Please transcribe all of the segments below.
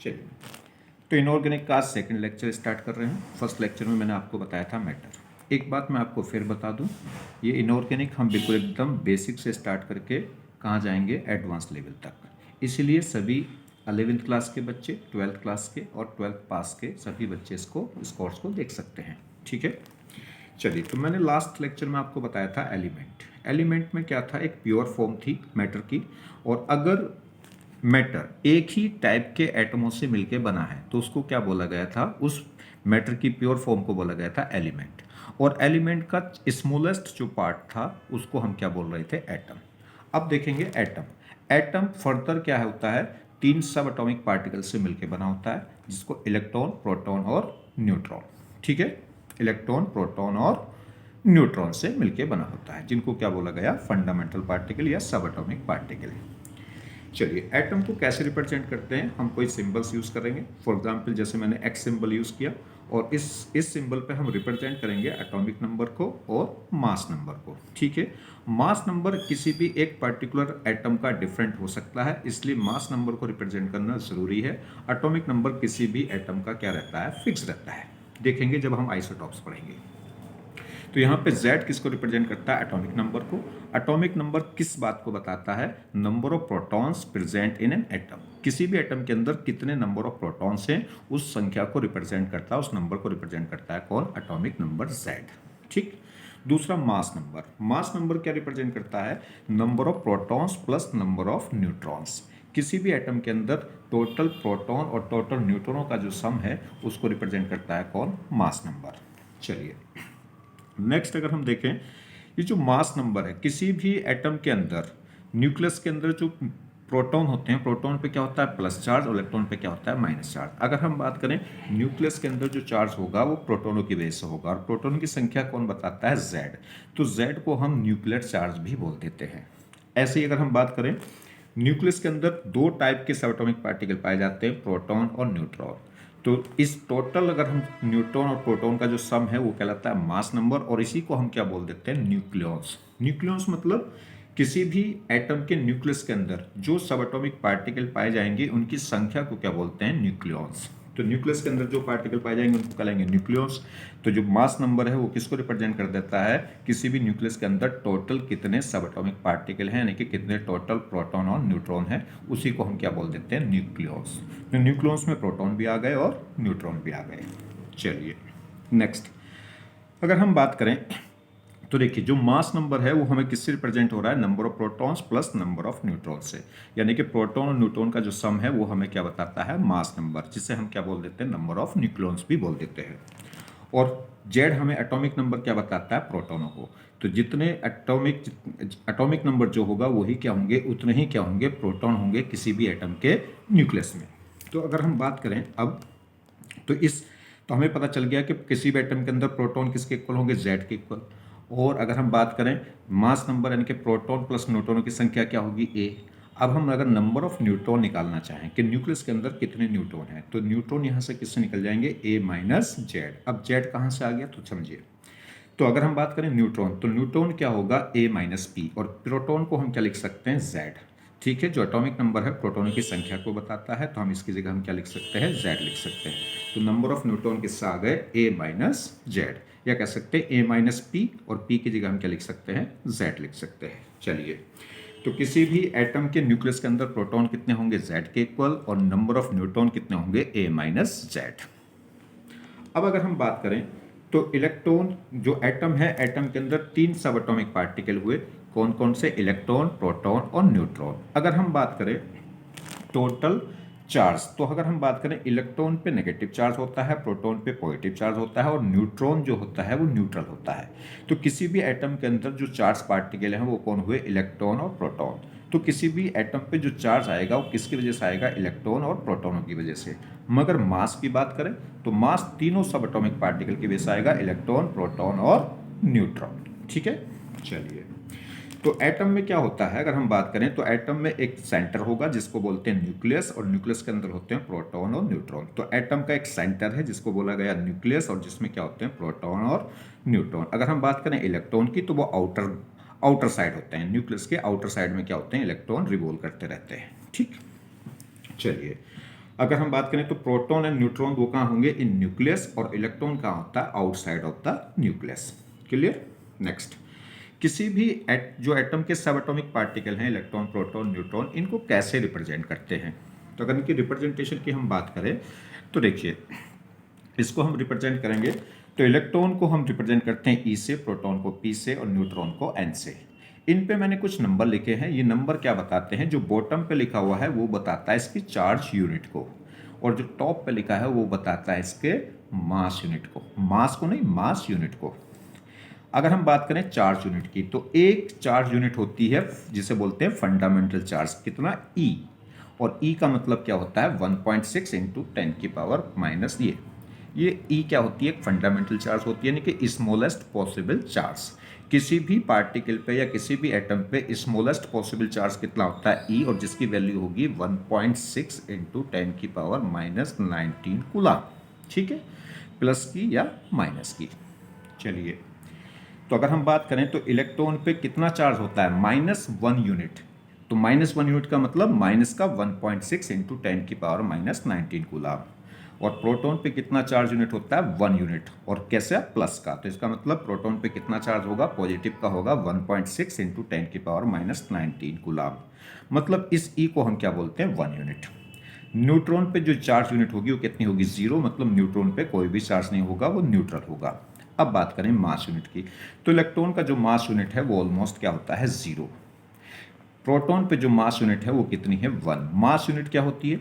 चलिए, तो इनऑर्गेनिक का सेकंड लेक्चर स्टार्ट कर रहे हैं। फर्स्ट लेक्चर में मैंने आपको बताया था मैटर। एक बात मैं आपको फिर बता दूं, ये इनऑर्गेनिक हम बिल्कुल एकदम बेसिक से स्टार्ट करके कहाँ जाएंगे, एडवांस लेवल तक। इसीलिए सभी 11th क्लास के बच्चे, 12th क्लास के और 12th पास के सभी बच्चे इस कोर्स को देख सकते हैं। ठीक है, चलिए, तो मैंने लास्ट लेक्चर में आपको बताया था एलिमेंट में क्या था, एक प्योर फॉर्म थी मैटर की। और अगर मैटर एक ही टाइप के एटमों से मिलके बना है तो उसको क्या बोला गया था, उस मैटर की प्योर फॉर्म को बोला गया था एलिमेंट। और एलिमेंट का स्मॉलेस्ट जो पार्ट था उसको हम क्या बोल रहे थे, एटम। अब देखेंगे एटम फर्दर क्या होता है, 3 सब एटॉमिक पार्टिकल से मिलकर बना होता है, जिसको इलेक्ट्रॉन, प्रोटॉन और न्यूट्रॉन। ठीक है, इलेक्ट्रॉन, प्रोटॉन और न्यूट्रॉन से मिलकर बना होता है, जिनको क्या बोला गया, फंडामेंटल पार्टिकल या सब एटॉमिक पार्टिकल। चलिए, एटम को कैसे रिप्रेजेंट करते हैं, हम कोई सिंबल्स यूज करेंगे। फॉर एग्जांपल जैसे मैंने एक्स सिंबल यूज किया, और इस सिंबल पे हम रिप्रेजेंट करेंगे एटॉमिक नंबर को और मास नंबर को। ठीक है, मास नंबर किसी भी एक पर्टिकुलर एटम का डिफरेंट हो सकता है, इसलिए मास नंबर को रिप्रेजेंट करना जरूरी है। एटॉमिक नंबर किसी भी एटम का क्या रहता है, फिक्स रहता है। देखेंगे जब हम आइसोटॉप्स पढ़ेंगे। तो यहाँ पे Z किसको रिप्रेजेंट करता है, एटॉमिक नंबर को। एटॉमिक नंबर किस बात को बताता है, number of protons present in an atom. किसी भी एटम के अंदर कितने नंबर ऑफ प्रोटॉन्स हैं, उस संख्या को रिप्रेजेंट करता है, उस नंबर को रिप्रेजेंट करता है कौन, एटॉमिक नंबर Z। ठीक, दूसरा मास नंबर क्या रिप्रेजेंट करता है, number of protons plus number of neutrons. किसी भी एटम के अंदर टोटल प्रोटॉन और टोटल न्यूट्रॉनों का जो सम है उसको रिप्रेजेंट करता है कौन, मास नंबर। चलिए, नेक्स्ट अगर हम देखें, ये जो मास नंबर है, किसी भी एटम के अंदर न्यूक्लियस के अंदर जो प्रोटॉन होते हैं, प्रोटॉन पे क्या होता है, प्लस चार्ज, और इलेक्ट्रॉन पे क्या होता है, माइनस चार्ज। अगर हम बात करें, न्यूक्लियस के अंदर जो चार्ज होगा वो प्रोटॉनों की वजह से होगा, और प्रोटॉन की संख्या कौन बताता है, Z। तो Z को हम न्यूक्लियर चार्ज भी बोल देते हैं। ऐसे ही अगर हम बात करें, न्यूक्लियस के अंदर 2 टाइप के सब एटॉमिक पार्टिकल पाए जाते हैं, प्रोटॉन और न्यूट्रॉन। तो इस टोटल अगर हम न्यूट्रॉन और प्रोटॉन का जो सम है वो कहलाता है मास नंबर, और इसी को हम क्या बोल देते हैं, न्यूक्लियॉन्स। न्यूक्लियॉन्स मतलब किसी भी एटम के न्यूक्लियस के अंदर जो सब एटॉमिक पार्टिकल पाए जाएंगे उनकी संख्या को क्या बोलते हैं, न्यूक्लियॉन्स। तो न्यूक्लियस के अंदर जो पार्टिकल पाए जाएंगे उनको कहलाएंगे न्यूक्लियॉन्स। तो जो मास नंबर है वो किसको रिप्रेजेंट कर देता है, किसी भी न्यूक्लियस के अंदर टोटल कितने सब एटॉमिक पार्टिकल हैं, यानी कि कितने टोटल प्रोटॉन और न्यूट्रॉन है, उसी को हम क्या बोल देते हैं, न्यूक्लियॉन्स। तो न्यूक्लियॉन्स में प्रोटॉन भी आ गए और न्यूट्रॉन भी आ गए। चलिए, नेक्स्ट अगर हम बात करें, तो देखिए जो मास नंबर है वो हमें किससे रिप्रेजेंट हो रहा है, number of protons plus number of neutron से। यानी कि प्रोटॉन और न्यूट्रॉन का जो सम है वो हमें क्या बताता है, मास नंबर, जिसे हम क्या बोल देते हैं, नंबर ऑफ न्यूक्लियॉन्स भी बोल देते हैं। और जेड हमें एटॉमिक नंबर क्या बताता है, प्रोटॉनों को। तो जितने एटॉमिक नंबर जो होगा वही क्या होंगे, उतने ही क्या होंगे, प्रोटॉन होंगे किसी भी एटम के न्यूक्लियस में। तो अगर हम बात करें अब, तो हमें पता चल गया कि किसी भी एटम के अंदर प्रोटॉन किसके इक्वल होंगे, जेड के इक्वल। और अगर हम बात करें मास नंबर, यानी कि प्रोटॉन प्लस न्यूट्रॉनों की संख्या क्या होगी, ए। अब हम अगर नंबर ऑफ न्यूट्रॉन निकालना चाहें कि न्यूक्लियस के अंदर कितने न्यूट्रॉन हैं, तो न्यूट्रॉन यहाँ से किससे निकल जाएंगे, ए माइनस जेड। अब जेड कहाँ से आ गया, तो समझिए। तो अगर हम बात करें न्यूट्रॉन, तो न्यूट्रॉन क्या होगा, ए माइनस पी, और प्रोटॉन को हम क्या लिख सकते हैं, जेड। ठीक है, जो एटॉमिक नंबर है प्रोटॉनों की संख्या को बताता है, तो हम इसकी जगह हम क्या लिख सकते हैं, जेड लिख सकते हैं। तो नंबर ऑफ न्यूट्रॉन किससे आ गए, ए माइनस जेड, या कह सकते हैं ए माइनस पी, और पी की जगह हम क्या लिख सकते हैं, जेड लिख सकते हैं। चलिए, तो किसी भी एटम के न्यूक्लियस के अंदर प्रोटॉन कितने होंगे, जेड के इक्वल, और नंबर ऑफ न्यूट्रॉन कितने होंगे, ए माइनस जेड। अब अगर हम बात करें, तो इलेक्ट्रॉन जो एटम है, एटम के अंदर 3 सब एटॉमिक पार्टिकल हुए, कौन कौन से, इलेक्ट्रॉन, प्रोटॉन और न्यूट्रॉन। अगर हम बात करें टोटल चार्ज, तो अगर हम बात करें, इलेक्ट्रॉन पे नेगेटिव चार्ज होता है, प्रोटॉन पे पॉजिटिव चार्ज होता है, और न्यूट्रॉन जो होता है वो न्यूट्रल होता है। तो किसी भी एटम के अंदर जो चार्ज पार्टिकल हैं वो कौन हुए, इलेक्ट्रॉन और प्रोटॉन। तो किसी भी एटम पे जो चार्ज आएगा वो किसकी वजह से आएगा, इलेक्ट्रॉन और प्रोटॉनों की वजह से। मगर मास की बात करें तो मास तीनों सब एटॉमिक पार्टिकल की वजह से आएगा, इलेक्ट्रॉन, प्रोटॉन और न्यूट्रॉन। ठीक है, चलिए, तो एटम में क्या होता है, अगर हम बात करें तो एटम में एक सेंटर होगा जिसको बोलते हैं न्यूक्लियस, और न्यूक्लियस के अंदर होते हैं प्रोटॉन और न्यूट्रॉन। तो एटम का एक सेंटर है जिसको बोला गया न्यूक्लियस, और जिसमें क्या होते हैं, प्रोटॉन और न्यूट्रॉन। अगर हम बात करें इलेक्ट्रॉन की, तो वो आउटर साइड होते हैं, न्यूक्लियस के आउटर साइड में क्या होते हैं, इलेक्ट्रॉन रिवॉल्व करते रहते हैं। ठीक, चलिए, अगर हम बात करें तो प्रोटॉन एंड न्यूट्रॉन वो कहाँ होंगे, इन न्यूक्लियस, और इलेक्ट्रॉन कहाँ होता है, outside of the nucleus. Clear. Next, किसी भी जो एटम के सब एटॉमिक पार्टिकल हैं, इलेक्ट्रॉन, प्रोटॉन, न्यूट्रॉन, इनको कैसे रिप्रेजेंट करते हैं। तो अगर इनकी रिप्रेजेंटेशन की हम बात करें तो देखिए, इसको हम रिप्रेजेंट करेंगे तो इलेक्ट्रॉन को हम रिप्रेजेंट करते हैं ई से, प्रोटॉन को पी से और न्यूट्रॉन को एन से। इन पे मैंने कुछ नंबर लिखे हैं। ये नंबर क्या बताते हैं, जो बॉटम पे लिखा हुआ है वो बताता है इसकी चार्ज यूनिट को, और जो टॉप पे लिखा है वो बताता है इसके मास यूनिट को। मास को नहीं, मास यूनिट को। अगर हम बात करें चार्ज यूनिट की, तो एक चार्ज यूनिट होती है जिसे बोलते हैं फंडामेंटल चार्ज, कितना, ई। और ई का मतलब क्या होता है, 1.6 इंटू 10 की पावर माइनस ये ई क्या होती है, एक फंडामेंटल चार्ज होती है, यानी कि स्मॉलेस्ट पॉसिबल चार्ज। किसी भी पार्टिकल पे या किसी भी एटम पे स्मॉलेस्ट पॉसिबल चार्ज कितना होता है, ई, और जिसकी वैल्यू होगी 1.6 इंटू 10 की पावर माइनस 19 कूलम। ठीक है, प्लस की या माइनस की। चलिए, तो अगर हम बात करें तो इलेक्ट्रॉन पे कितना चार्ज होता है, -1 यूनिट। तो -1 यूनिट का मतलब माइनस का 1.6 इंटू 10 की पावर माइनस 19 कूलम। और प्रोटॉन पे कितना चार्ज यूनिट होता है, 1 यूनिट, और कैसे, प्लस का। तो इसका मतलब प्रोटॉन पे कितना चार्ज होगा, पॉजिटिव का होगा 1.6 इंटू 10 की पावर माइनस 19 कूलम। मतलब इस ई को हम क्या बोलते हैं, 1 यूनिट। न्यूट्रॉन पे जो चार्ज यूनिट होगी वो कितनी होगी, 0, मतलब न्यूट्रॉन पे कोई भी चार्ज नहीं होगा, वो न्यूट्रल होगा। अब बात करें मास यूनिट की, तो इलेक्ट्रॉन का जो मास यूनिट है वो ऑलमोस्ट क्या होता है, 0। प्रोटॉन पे जो मास यूनिट है वो कितनी है, 1। मास यूनिट क्या होती है,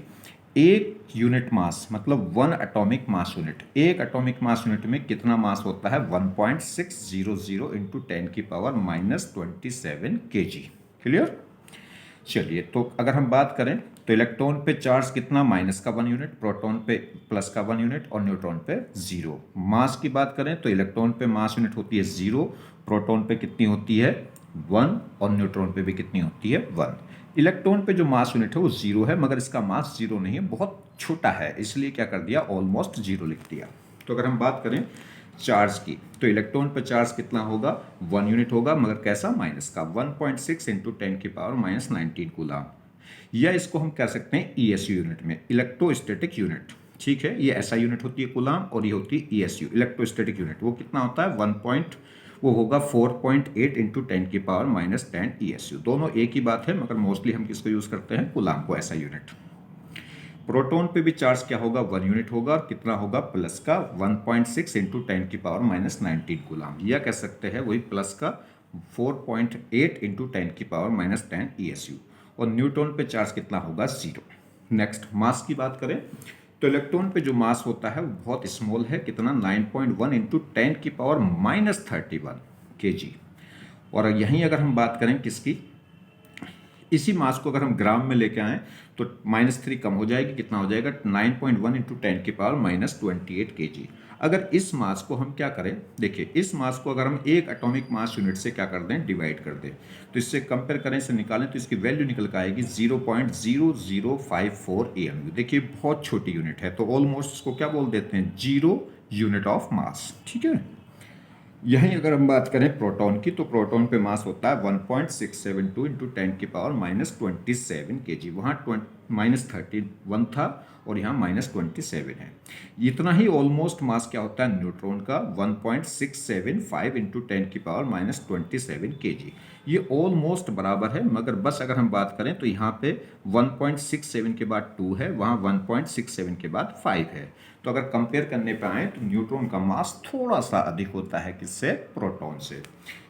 एक यूनिट मास, मतलब 1 एटॉमिक मास यूनिट। एक एटॉमिक मास यूनिट में कितना मास होता है, 1.600 इंटू 10 की पावर माइनस 27 kg। क्लियर। चलिए, तो अगर हम बात करें तो इलेक्ट्रॉन पे चार्ज कितना, माइनस का 1 यूनिट, प्रोटॉन पे प्लस का 1 यूनिट, और न्यूट्रॉन पे 0। मास की बात करें तो इलेक्ट्रॉन पे मास यूनिट होती है 0, प्रोटॉन पे कितनी होती है, 1, और न्यूट्रॉन पे भी कितनी होती है, 1। इलेक्ट्रॉन पे जो मास यूनिट है वो 0 है, मगर इसका मास 0 नहीं है, बहुत छोटा है, इसलिए क्या कर दिया, ऑलमोस्ट 0 लिख दिया। तो अगर हम बात करें चार्ज की, तो इलेक्ट्रॉन पर चार्ज कितना होगा, 1 यूनिट होगा, मगर कैसा, माइनस का 1.6 इंटू 10 की पावर माइनस 19 कूलम। या इसको हम कह सकते हैं ईएसयू यूनिट में, इलेक्ट्रोस्टैटिक यूनिट। ठीक है, ये ऐसा यूनिट होती है कूलम, और ये होती है ईएसयू, इलेक्ट्रोस्टैटिक यूनिट। वो कितना होता है, वो होगा 4.8 इंटू 10 की पावर माइनस 10 ईएसयू। दोनों एक ही बात है, मगर मोस्टली हम किसको यूज़ करते हैं, कूलम को, ऐसा यूनिट। प्रोटॉन पे भी चार्ज क्या होगा, 1 यूनिट होगा, और कितना होगा, प्लस का 1.6 इंटू 10 की पावर माइनस 19 कूलम। या कह सकते हैं वही प्लस का 4.8 इंटू 10 की पावर माइनस 10 ईएसयू। और न्यूट्रॉन पे चार्ज कितना होगा, 0। नेक्स्ट, मास की बात करें तो इलेक्ट्रॉन पे जो मास होता है वो बहुत स्मॉल है, कितना, 9.1 इंटू 10 की पावर माइनस 31 kg। और यहीं अगर हम बात करें किसकी, इसी मास को अगर हम ग्राम में लेके आएँ तो -3 कम हो जाएगी, कितना हो जाएगा, 9.1 इंटू 10 की पावर माइनस 28 kg। अगर इस मास को हम क्या करें, देखिए इस मास को अगर हम एक एटॉमिक मास यूनिट से क्या कर दें, डिवाइड कर दें, तो इससे कंपेयर करें, इसे निकालें, तो इसकी वैल्यू निकल कर आएगी 0.0054 AMU। देखिए बहुत छोटी यूनिट है, तो ऑलमोस्ट इसको क्या बोल देते हैं, 0 यूनिट ऑफ मास। ठीक है। यहीं अगर हम बात करें प्रोटॉन की, तो प्रोटॉन पे मास होता है 1.672 इंटू 10 की पावर माइनस 27 kg। वहाँ -31 था, और यहाँ -27 है। इतना ही ऑलमोस्ट मास क्या होता है न्यूट्रॉन का, 1.675 इंटू 10 की पावर माइनस 27 kg। ये ऑलमोस्ट बराबर है, मगर बस अगर हम बात करें तो यहाँ पे 1.67 के बाद 2 है, वहाँ 1.67 के बाद 5 है। तो अगर कंपेयर करने पे आए तो न्यूट्रॉन का मास थोड़ा सा अधिक होता है किससे, प्रोटॉन से।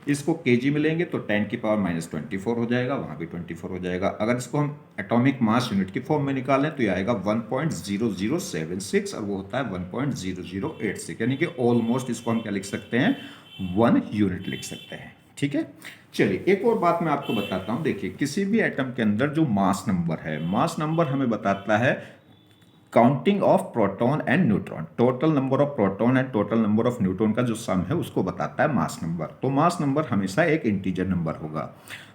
इसको केजी में लेंगे तो 10 की पावर माइनस 24 हो जाएगा, वहाँ भी 24 हो जाएगा। अगर इसको हम एटॉमिक मास यूनिट की फॉर्म में निकालें तो ये आएगा 1.0076, और वो होता है 1.0086, यानी कि ऑलमोस्ट इसको हम क्या लिख सकते हैं, 1 यूनिट लिख सकते हैं। ठीक है। चलिए, एक और बात मैं आपको बताता हूँ। देखिए, किसी भी एटम के अंदर जो मास नंबर है, मास नंबर हमें बताता है counting of proton and neutron. Total number of proton and total number of neutron का जो सम है उसको बताता है मास नंबर। तो मास नंबर हमेशा एक इंटीजर नंबर होगा,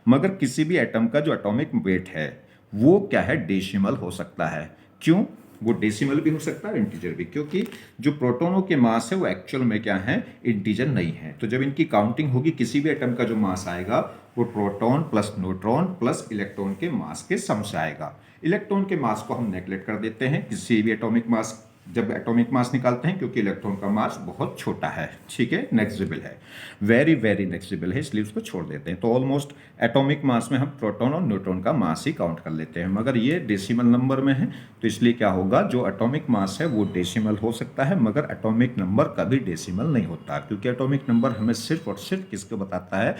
मगर किसी भी एटम का जो एटॉमिक वेट है वो क्या है, डेसिमल हो सकता है। क्यों, वो डेसिमल भी हो सकता है, इंटीजर भी, क्योंकि जो प्रोटॉनों के मास है वो एक्चुअल में क्या है, इंटीजर नहीं है। तो जब इनकी काउंटिंग होगी, किसी भी एटम का जो मास आएगा वो proton plus neutron plus electron के मास के सम से आएगा। इलेक्ट्रॉन के मास को हम नेगलेक्ट कर देते हैं किसी भी एटॉमिक मास, जब एटॉमिक मास निकालते हैं, क्योंकि इलेक्ट्रॉन का मास बहुत छोटा है, ठीक है, नेग्जिबल है, वेरी वेरी नेग्जिबल है, इसलिए उसको छोड़ देते हैं। तो ऑलमोस्ट एटॉमिक मास में हम प्रोटॉन और न्यूट्रॉन का मास ही काउंट कर लेते हैं, मगर ये डेसिमल नंबर में है, तो इसलिए क्या होगा, जो एटॉमिक मास है वो डेसिमल हो सकता है, मगर एटॉमिक नंबर कभी डेसिमल नहीं होता, क्योंकि एटॉमिक नंबर हमें सिर्फ और सिर्फ किसको बताता है,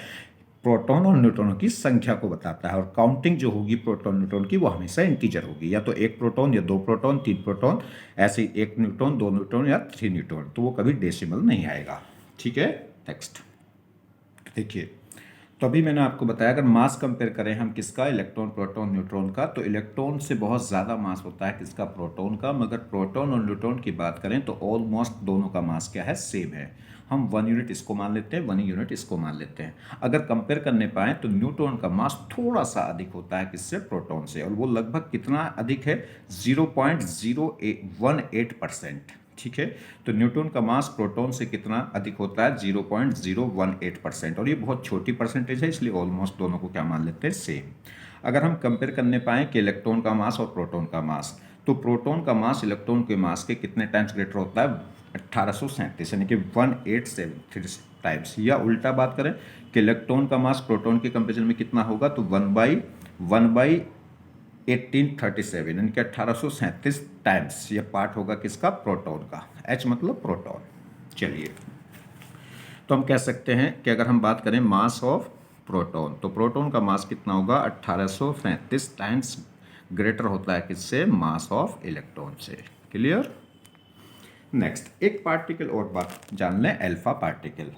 प्रोटॉन और न्यूट्रॉनों की संख्या को बताता है। और काउंटिंग जो होगी प्रोटॉन न्यूट्रॉन की वो हमेशा इंटीजर होगी, या तो एक प्रोटॉन या दो प्रोटॉन, तीन प्रोटॉन, ऐसे ही एक न्यूट्रॉन, दो न्यूट्रॉन या थ्री न्यूट्रॉन, तो वो कभी डेसिमल नहीं आएगा, ठीक है। नेक्स्ट देखिए, तो अभी मैंने आपको बताया अगर मास कंपेयर करें हम किसका, इलेक्ट्रॉन, प्रोटॉन, न्यूट्रॉन का, तो इलेक्ट्रॉन से बहुत ज़्यादा मास होता है किसका, प्रोटॉन का, मगर प्रोटॉन और न्यूट्रॉन की बात करें तो ऑलमोस्ट दोनों का मास क्या है, सेम है। हम 1 यूनिट इसको मान लेते हैं, 1 यूनिट इसको मान लेते हैं। अगर कंपेयर करने पाएँ तो न्यूट्रॉन का मास थोड़ा सा अधिक होता है किससे, प्रोटॉन से, और वो लगभग कितना अधिक है, 0.018%, ठीक है। तो न्यूट्रॉन का मास प्रोटॉन से कितना अधिक होता है, 0.018%, और ये बहुत छोटी परसेंटेज है, इसलिए ऑलमोस्ट दोनों को क्या मान लेते हैं, सेम। अगर हम कंपेयर करने पाएँ कि इलेक्ट्रॉन का मास और प्रोटॉन का मास, तो प्रोटॉन का मास इलेक्ट्रॉन के मास के कितने टाइम्स ग्रेटर होता है, 1837, यानी कि 1873 टाइम्स, या उल्टा बात करें कि इलेक्ट्रॉन का मास प्रोटॉन के कंपेरिजन में कितना होगा, तो 1/1837, यानी कि 1837 टाइम्स यह पार्ट होगा किसका, प्रोटॉन का, H मतलब प्रोटॉन। चलिए, तो हम कह सकते हैं कि अगर हम बात करें मास ऑफ प्रोटॉन, तो प्रोटॉन का मास कितना होगा, 1837 टाइम्स ग्रेटर होता है किससे, मास ऑफ इलेक्ट्रॉन से। क्लियर। नेक्स्ट एक पार्टिकल और बात जान लें, अल्फा पार्टिकल।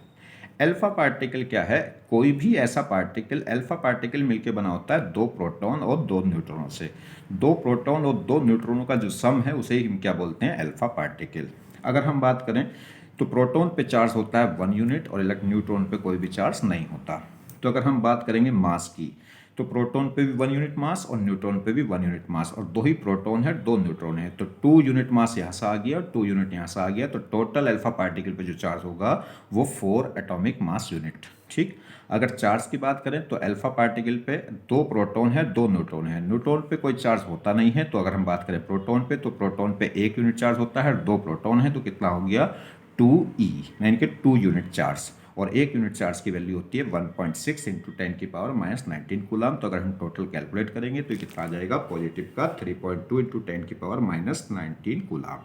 अल्फा पार्टिकल क्या है, कोई भी ऐसा पार्टिकल, अल्फा पार्टिकल मिलकर बना होता है दो प्रोटॉन और दो न्यूट्रॉनों से। दो प्रोटॉन और दो न्यूट्रॉनों का जो सम है उसे हम क्या बोलते हैं, अल्फा पार्टिकल। अगर हम बात करें तो प्रोटॉन पे चार्ज होता है 1 यूनिट और न्यूट्रॉन पे कोई भी चार्ज नहीं होता। तो अगर हम बात करेंगे मास की, तो प्रोटॉन पे भी 1 यूनिट मास और न्यूट्रॉन पे भी 1 यूनिट मास, और दो ही प्रोटॉन है, दो न्यूट्रॉन है, तो 2 यूनिट मास यहाँ से आ गया, 2 यूनिट यहाँ से आ गया, तो टोटल अल्फा पार्टिकल पे जो चार्ज होगा वो 4 एटॉमिक मास यूनिट, ठीक। अगर चार्ज की बात करें तो अल्फा पार्टिकल पे दो प्रोटॉन है, दो न्यूट्रॉन है, न्यूट्रॉन पे कोई चार्ज होता नहीं है। तो अगर हम बात करें प्रोटॉन पे, तो प्रोटॉन पे 1 यूनिट चार्ज होता है, दो प्रोटॉन है, तो कितना हो गया, 2e, यानी कि 2 यूनिट चार्ज, और 1 यूनिट चार्ज की वैल्यू होती है 1.6 इंटू 10⁻⁻19 कूलम। तो अगर हम टोटल कैलकुलेट करेंगे तो कितना आ जाएगा, पॉजिटिव का 3.2 इंटू 10⁻⁻19 कूलम।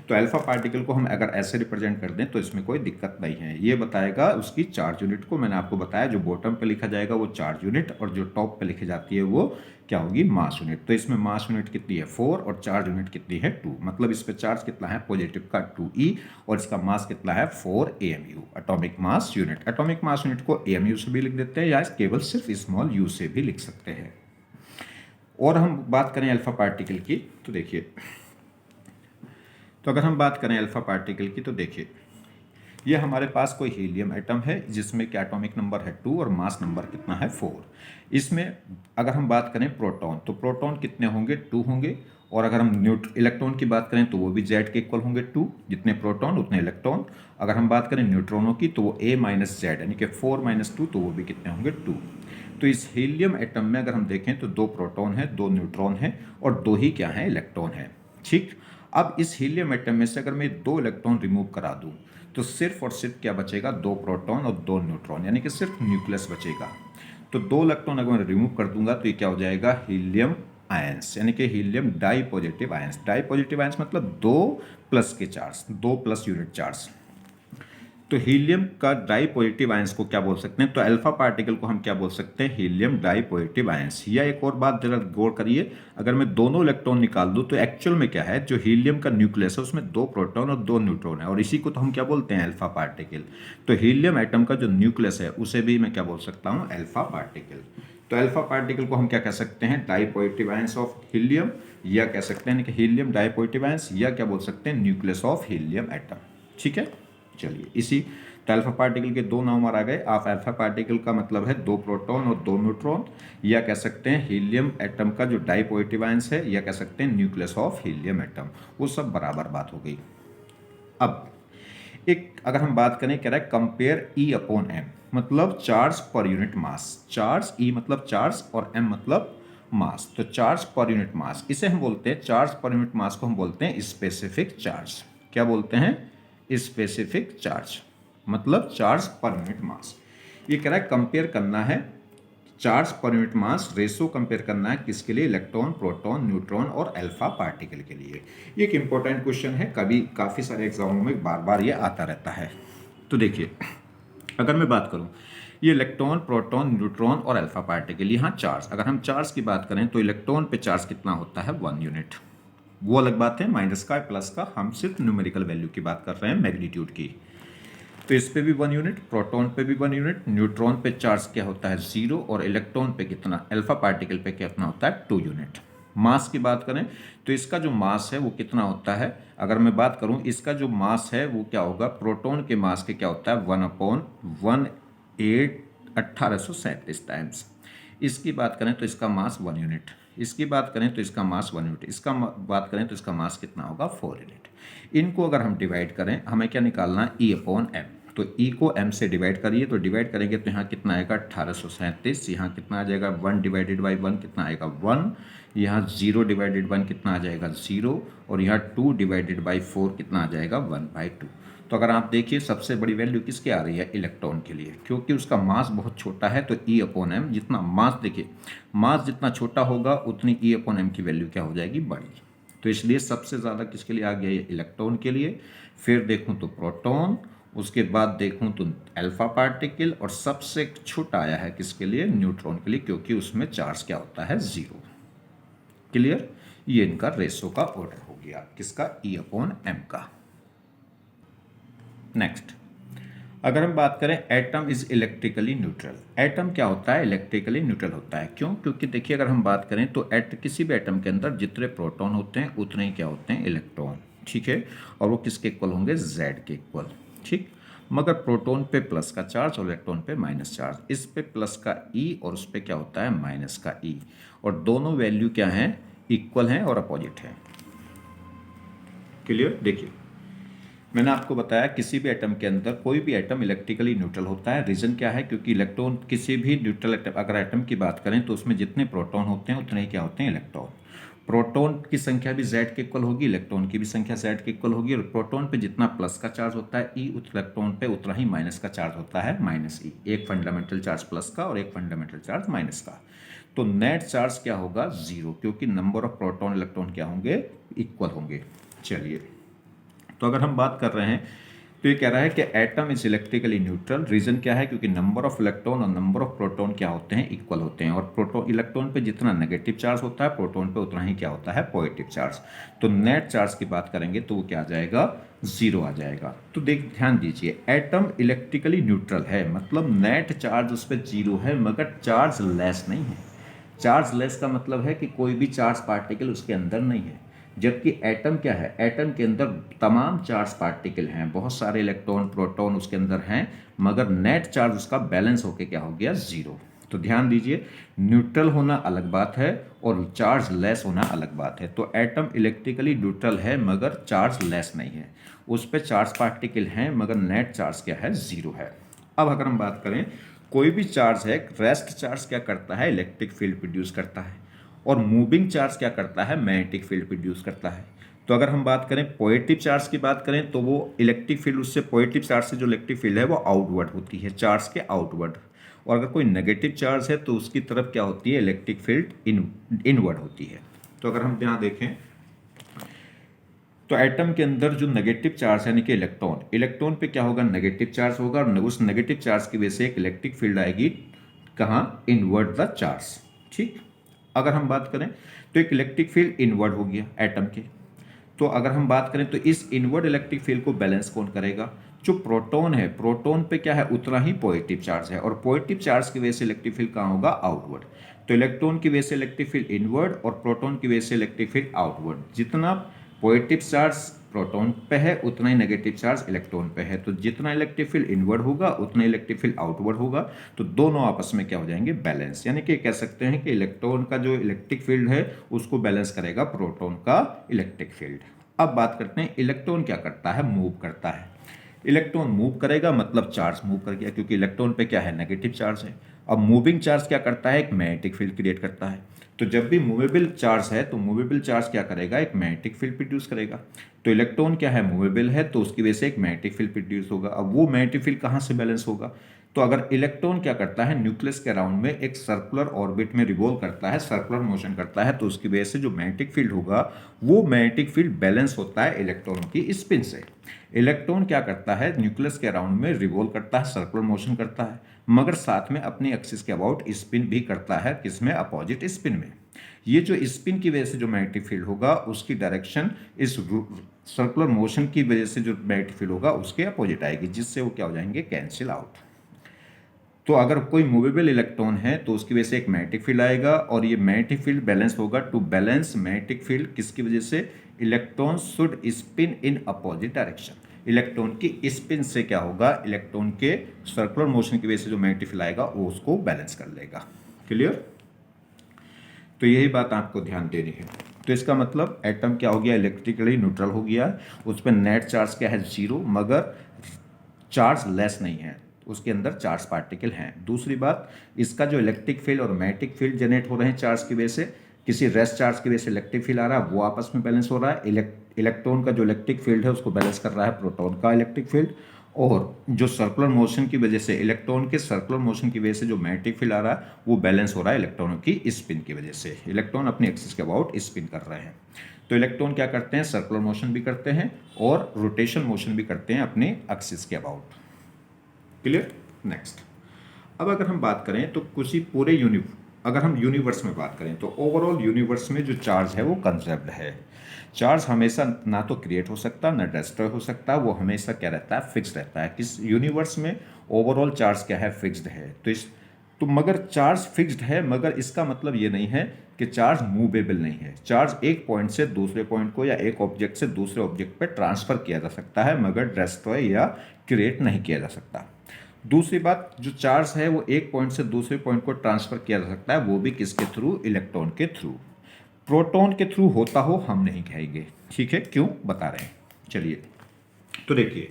तो अल्फा पार्टिकल को हम अगर ऐसे रिप्रेजेंट कर दें तो इसमें कोई दिक्कत नहीं है, ये बताएगा उसकी चार्ज यूनिट को। मैंने आपको बताया जो बॉटम पे लिखा जाएगा वो चार्ज यूनिट, और जो टॉप पे लिखी जाती है वो क्या होगी, मास यूनिट। तो इसमें मास यूनिट कितनी है, 4, और चार्ज यूनिट कितनी है, 2। मतलब इस पे चार्ज कितना है, पॉजिटिव का 2e, और इसका मास कितना है, 4 AMU, atomic mass unit. Atomic mass unit को AMU से भी लिख देते हैं, या केवल सिर्फ स्मॉल u से भी लिख सकते हैं। और हम बात करें अल्फा पार्टिकल की, तो देखिए, तो अगर हम बात करें अल्फा पार्टिकल की, तो देखिए ये हमारे पास कोई हीलियम एटम है जिसमें क्या एटॉमिक नंबर है 2 और मास नंबर कितना है 4। इसमें अगर हम बात करें प्रोटॉन, तो प्रोटॉन कितने होंगे, 2 होंगे, और अगर हम इलेक्ट्रॉन की बात करें तो वो भी Z के इक्वल होंगे, 2, जितने प्रोटॉन उतने इलेक्ट्रॉन। अगर हम बात करें न्यूट्रॉनों की तो वो A माइनस Z, यानी कि 4 माइनस 2, तो वो भी कितने होंगे, 2। तो इस हीलियम एटम में अगर हम देखें तो 2 प्रोटॉन है, 2 न्यूट्रॉन है, और 2 ही क्या है, इलेक्ट्रॉन है, ठीक। अब इस हीलियम एटम में से अगर मैं 2 इलेक्ट्रॉन रिमूव करा दूं तो सिर्फ और सिर्फ क्या बचेगा, 2 प्रोटॉन और 2 न्यूट्रॉन, यानी कि सिर्फ न्यूक्लियस बचेगा। तो 2 इलेक्ट्रॉन अगर मैं रिमूव कर दूंगा तो ये क्या हो जाएगा, हीलियम आयंस, यानी कि helium di positive ions. Di positive ions मतलब 2 प्लस के चार्ज, 2 प्लस यूनिट चार्ज। तो हीलियम का डाई पॉजिटिव आयंस को क्या बोल सकते हैं, तो अल्फा पार्टिकल को हम क्या बोल सकते हैं, हीलियम डाई पॉजिटिव आयंस। या एक और बात जरा गौर करिए, अगर मैं दोनों इलेक्ट्रॉन निकाल दूं तो एक्चुअल में क्या है, जो हीलियम का न्यूक्लियस है उसमें 2 प्रोटॉन और 2 न्यूट्रॉन है, और इसी को तो हम क्या बोलते हैं, अल्फा पार्टिकल। तो हीलियम एटम का जो न्यूक्लियस है उसे भी मैं क्या बोल सकता हूँ, अल्फा पार्टिकल। तो अल्फा पार्टिकल को हम क्या कह सकते हैं, di positive ions of helium, या कह सकते हैं कि हीलियम डाई पॉजिटिव आयंस, या क्या बोल सकते हैं, न्यूक्लियस ऑफ हीलियम एटम, ठीक है। चलिए, इसी तो अल्फा पार्टिकल के 2 नाम आ गए। आप अल्फा पार्टिकल का मतलब है 2 प्रोटॉन और 2 न्यूट्रॉन, या कह सकते हैं हीलियम एटम का जो डाई पॉजिटिव आयंस है, या कह सकते हैं न्यूक्लियस ऑफ हीलियम एटम। वो सब बराबर बात हो गई। अब एक अगर हम बात करें, कह रहा है कंपेयर E/m, मतलब charge per unit mass. Charge E मतलब चार्ज और m मतलब मास। तो चार्ज पर यूनिट मास, इसे हम बोलते हैं, चार्ज पर यूनिट मास को हम बोलते हैं स्पेसिफिक चार्ज। क्या बोलते हैं? स्पेसिफिक चार्ज, मतलब चार्ज पर यूनिट मास। ये कह रहा है कंपेयर करना है charge per unit mass ratio compare करना है किसके लिए? इलेक्ट्रॉन, प्रोटॉन, न्यूट्रॉन और अल्फा पार्टिकल के लिए। ये एक इंपॉर्टेंट क्वेश्चन है, कभी काफ़ी सारे एग्जामों में बार बार ये आता रहता है। तो देखिए, अगर मैं बात करूं, ये इलेक्ट्रॉन, प्रोटॉन, न्यूट्रॉन और अल्फा पार्टिकल, यहाँ चार्ज, अगर हम चार्ज की बात करें तो इलेक्ट्रॉन पे चार्ज कितना होता है? 1 यूनिट। वो अलग बात है, माइनस का प्लस का, हम सिर्फ न्यूमेरिकल वैल्यू की बात कर रहे हैं, मैग्नीट्यूड की। तो इस पे भी 1 यूनिट, प्रोटॉन पे भी 1 यूनिट, न्यूट्रॉन पे चार्ज क्या होता है? 0, और इलेक्ट्रॉन पे कितना? अल्फा पार्टिकल पे कितना होता है? 2 यूनिट। मास की बात करें तो इसका जो मास है वो कितना होता है? अगर मैं बात करूं, इसका जो मास है वो क्या होगा? प्रोटॉन के मास के क्या होता है? 1/1837 टाइम्स। इसकी बात करें तो इसका मास 1 यूनिट, इसकी बात करें तो इसका मास 1 यूनिट, इसका बात करें तो इसका मास कितना होगा? 4 यूनिट। इनको अगर हम डिवाइड करें, हमें क्या निकालना है? E/m। तो E को m से डिवाइड करिए, तो डिवाइड करेंगे तो यहाँ कितना आएगा? 1837। यहाँ कितना आ जाएगा? 1 डिवाइडेड बाई 1 कितना आएगा? 1। यहाँ 0 डिवाइडेड 1 कितना आ जाएगा? 0। और यहाँ 2 डिवाइडेड बाई 4 कितना आ जाएगा? 1/2। तो अगर आप देखिए, सबसे बड़ी वैल्यू किसके आ रही है? इलेक्ट्रॉन के लिए, क्योंकि उसका मास बहुत छोटा है। तो E/m, जितना मास, देखिए मास जितना छोटा होगा उतनी E/m की वैल्यू क्या हो जाएगी? बड़ी। तो इसलिए सबसे ज़्यादा किसके लिए आ गया? ये इलेक्ट्रॉन के लिए। फिर देखूँ तो प्रोटॉन, उसके बाद देखूं तो अल्फा पार्टिकल, और सबसे छोटा आया है किसके लिए? न्यूट्रॉन के लिए, क्योंकि उसमें चार्ज क्या होता है? 0। क्लियर? ये इनका रेशो का ऑर्डर हो गया, किसका? E/m का। नेक्स्ट, अगर हम बात करें atom is electrically neutral. Atom क्या होता है? इलेक्ट्रिकली न्यूट्रल होता है। क्यों? क्योंकि देखिए, अगर हम बात करें तो किसी भी एटम के अंदर जितने प्रोटॉन होते हैं उतने ही क्या होते हैं? इलेक्ट्रॉन। ठीक है, और वो किसके इक्वल होंगे? Z के इक्वल। ठीक, मगर प्रोटॉन पे प्लस का चार्ज और इलेक्ट्रॉन पे माइनस चार्ज। इस पे प्लस का E और उस पे क्या होता है? माइनस का E, और दोनों वैल्यू क्या हैं? इक्वल हैं और अपोजिट हैं। क्लियर? देखिए, मैंने आपको बताया किसी भी एटम के अंदर कोई भी एटम इलेक्ट्रिकली न्यूट्रल होता है। रीजन क्या है? क्योंकि इलेक्ट्रॉन, किसी भी न्यूट्रल एटम, अगर एटम की बात करें तो उसमें जितने प्रोटॉन होते हैं उतने ही क्या होते हैं? इलेक्ट्रॉन। प्रोटॉन की संख्या भी Z के इक्वल होगी, इलेक्ट्रॉन की भी संख्या Z के इक्वल होगी, और प्रोटॉन पे जितना प्लस का चार्ज होता है E, इलेक्ट्रॉन पे उतना ही माइनस का चार्ज होता है, -E। एक फंडामेंटल चार्ज प्लस का और एक फंडामेंटल चार्ज माइनस का। तो नेट चार्ज क्या होगा? 0, क्योंकि नंबर ऑफ प्रोटॉन इलेक्ट्रॉन क्या होंगे? इक्वल होंगे। चलिए, तो अगर हम बात कर रहे हैं तो ये कह रहा है कि atom is electrically neutral. Reason क्या है? क्योंकि नंबर ऑफ इलेक्ट्रॉन और नंबर ऑफ प्रोटॉन क्या होते हैं? इक्वल होते हैं, और प्रोटॉन, इलेक्ट्रॉन पे जितना नेगेटिव चार्ज होता है प्रोटॉन पे उतना ही क्या होता है? Positive charge. तो नेट चार्ज की बात करेंगे तो वो क्या आ जाएगा? 0 आ जाएगा। तो ध्यान दीजिए, एटम इलेक्ट्रिकली न्यूट्रल है, मतलब नेट चार्ज उस पर 0 है, मगर चार्ज लेस नहीं है। चार्ज लेस का मतलब है कि कोई भी चार्ज पार्टिकल उसके अंदर नहीं है। जबकि एटम क्या है? एटम के अंदर तमाम चार्ज पार्टिकल हैं, बहुत सारे इलेक्ट्रॉन, प्रोटॉन उसके अंदर हैं, मगर नेट चार्ज उसका बैलेंस होके क्या हो गया? 0। तो ध्यान दीजिए, न्यूट्रल होना अलग बात है और चार्ज लेस होना अलग बात है। तो एटम इलेक्ट्रिकली न्यूट्रल है मगर चार्ज लेस नहीं है, उस पर चार्ज पार्टिकल हैं मगर नेट चार्ज क्या है? 0 है। अब अगर हम बात करें, कोई भी चार्ज है, रेस्ट चार्ज क्या करता है? इलेक्ट्रिक फील्ड प्रोड्यूस करता है, और मूविंग चार्ज क्या करता है? मैग्नेटिक फील्ड प्रोड्यूस करता है। तो अगर हम बात करें पॉजिटिव चार्ज की बात करें तो वो इलेक्ट्रिक फील्ड, उससे पॉजिटिव चार्ज से जो इलेक्ट्रिक फील्ड है वो आउटवर्ड होती है, चार्ज के आउटवर्ड। और अगर कोई नेगेटिव चार्ज है तो उसकी तरफ क्या होती है? इलेक्ट्रिक फील्ड इनवर्ड होती है। तो अगर हम यहाँ देखें तो एटम के अंदर जो नेगेटिव चार्ज यानी कि इलेक्ट्रॉन, इलेक्ट्रॉन पे क्या होगा? नेगेटिव चार्ज होगा, और उस नेगेटिव चार्ज की वजह से एक इलेक्ट्रिक फील्ड आएगी, कहाँ? Inward the charge. ठीक, अगर हम बात करें तो एक इलेक्ट्रिक फील्ड इनवर्ड हो गया एटम के। तो अगर हम बात करें तो इस इनवर्ड इलेक्ट्रिक फील्ड को बैलेंस कौन करेगा? जो प्रोटॉन है, प्रोटॉन पे क्या है? उतना ही पॉजिटिव चार्ज है, और पॉजिटिव चार्ज की वजह से इलेक्ट्रिक फील्ड कहाँ होगा? आउटवर्ड। तो इलेक्ट्रॉन की वजह से इलेक्ट्रिक फील्ड इनवर्ड और प्रोटॉन की वजह से इलेक्ट्रिक फील्ड आउटवर्ड। जितना पॉजिटिव चार्ज प्रोटॉन पे है उतना ही नेगेटिव चार्ज इलेक्ट्रॉन पे है, तो जितना इलेक्ट्रिक फील्ड इनवर्ड होगा उतना इलेक्ट्रिक फील्ड आउटवर्ड होगा, तो दोनों आपस में क्या हो जाएंगे? बैलेंस। यानी कि कह सकते हैं कि इलेक्ट्रॉन का जो इलेक्ट्रिक फील्ड है उसको बैलेंस करेगा प्रोटॉन का इलेक्ट्रिक फील्ड। अब बात करते हैं इलेक्ट्रॉन क्या करता है? मूव करता है। इलेक्ट्रॉन मूव करेगा मतलब चार्ज मूव कर गया, क्योंकि इलेक्ट्रॉन पे क्या है? नेगेटिव चार्ज है। अब मूविंग चार्ज क्या करता है, एक मैग्नेटिक फील्ड क्रिएट करता है। तो जब भी मूवेबल चार्ज है तो मूवेबल चार्ज क्या करेगा, एक मैग्नेटिक फील्ड प्रोड्यूस करेगा। तो इलेक्ट्रॉन क्या है, मूवेबल है, तो उसकी वजह से एक मैग्नेटिक फील्ड प्रोड्यूस होगा। अब वो मैग्नेटिक फील्ड कहाँ से बैलेंस होगा, तो अगर इलेक्ट्रॉन क्या करता है, न्यूक्लियस के अराउंड में एक सर्कुलर ऑर्बिट में रिवॉल्व करता है, सर्कुलर मोशन करता है, तो उसकी वजह से जो मैग्नेटिक फील्ड होगा वो मैग्नेटिक फील्ड बैलेंस होता है इलेक्ट्रॉन की स्पिन से। इलेक्ट्रॉन क्या करता है, न्यूक्लियस के अराउंड में रिवॉल्व करता है, सर्कुलर मोशन करता है, मगर साथ में अपनी एक्सिस के अबाउट स्पिन भी करता है, किसमें, अपोजिट स्पिन में। ये जो स्पिन की वजह से जो मैग्नेटिक फील्ड होगा उसकी डायरेक्शन इस सर्कुलर मोशन की वजह से जो मैग्नेटिक फील्ड होगा उसके अपोजिट आएगी, जिससे वो क्या हो जाएंगे, कैंसिल आउट। तो अगर कोई मूवेबल इलेक्ट्रॉन है तो उसकी वजह से एक मैग्नेटिक फील्ड आएगा, और ये मैग्नेटिक फील्ड बैलेंस होगा। टू बैलेंस मैग्नेटिक फील्ड किसकी वजह से, electron should spin in opposite direction. Electron की स्पिन से क्या होगा, इलेक्ट्रॉन के सर्कुलर मोशन की वजह से जो मैग्नेटिक फील्ड आएगा वो उसको बैलेंस कर लेगा। क्लियर। तो यही बात आपको ध्यान देनी है। तो इसका मतलब एटम क्या हो गया, इलेक्ट्रिकली न्यूट्रल हो गया, उस पर नेट चार्ज क्या है, जीरो, मगर चार्ज लेस नहीं है, उसके अंदर चार्ज पार्टिकल हैं। दूसरी बात, इसका जो इलेक्ट्रिक फील्ड और मैग्नेटिक फील्ड जनरेट हो रहे हैं चार्ज की वजह से, किसी रेस्ट चार्ज की वजह से इलेक्ट्रिक फील्ड आ रहा है, वो आपस में बैलेंस हो रहा है। इलेक्ट्रॉन का जो इलेक्ट्रिक फील्ड है उसको बैलेंस कर रहा है प्रोटॉन का इलेक्ट्रिक फील्ड, और जो सर्कुलर मोशन की वजह से, इलेक्ट्रॉन के सर्कुलर मोशन की वजह से जो मैग्नेटिक फील्ड आ रहा है वो बैलेंस हो रहा है इलेक्ट्रॉनों की स्पिन की वजह से। इलेक्ट्रॉन अपनी एक्सिस के अबाउट स्पिन कर रहे हैं। तो इलेक्ट्रॉन क्या करते हैं, सर्कुलर मोशन भी करते हैं और रोटेशन मोशन भी करते हैं अपने एक्सिस के अबाउट। क्लियर। नेक्स्ट, अब अगर हम बात करें तो कुछ ही पूरे अगर हम यूनिवर्स में बात करें तो ओवरऑल यूनिवर्स में जो चार्ज है वो कंजर्व्ड है। चार्ज हमेशा ना तो क्रिएट हो सकता ना डिस्ट्रॉय हो सकता, वो हमेशा क्या रहता है, फिक्स रहता है। किस यूनिवर्स में ओवरऑल चार्ज क्या है, फिक्स्ड है। तो मगर चार्ज फिक्स्ड है, मगर इसका मतलब ये नहीं है कि चार्ज मूवेबल नहीं है। चार्ज एक पॉइंट से दूसरे पॉइंट को या एक ऑब्जेक्ट से दूसरे ऑब्जेक्ट पर ट्रांसफर किया जा सकता है, मगर डिस्ट्रॉय या क्रिएट नहीं किया जा सकता। दूसरी बात, जो चार्ज है वो एक पॉइंट से दूसरे पॉइंट को ट्रांसफर किया जा सकता है, वो भी किसके थ्रू, इलेक्ट्रॉन के थ्रू। प्रोटॉन के थ्रू होता हो हम नहीं कहेंगे, ठीक है, क्यों बता रहे हैं। चलिए, तो देखिए,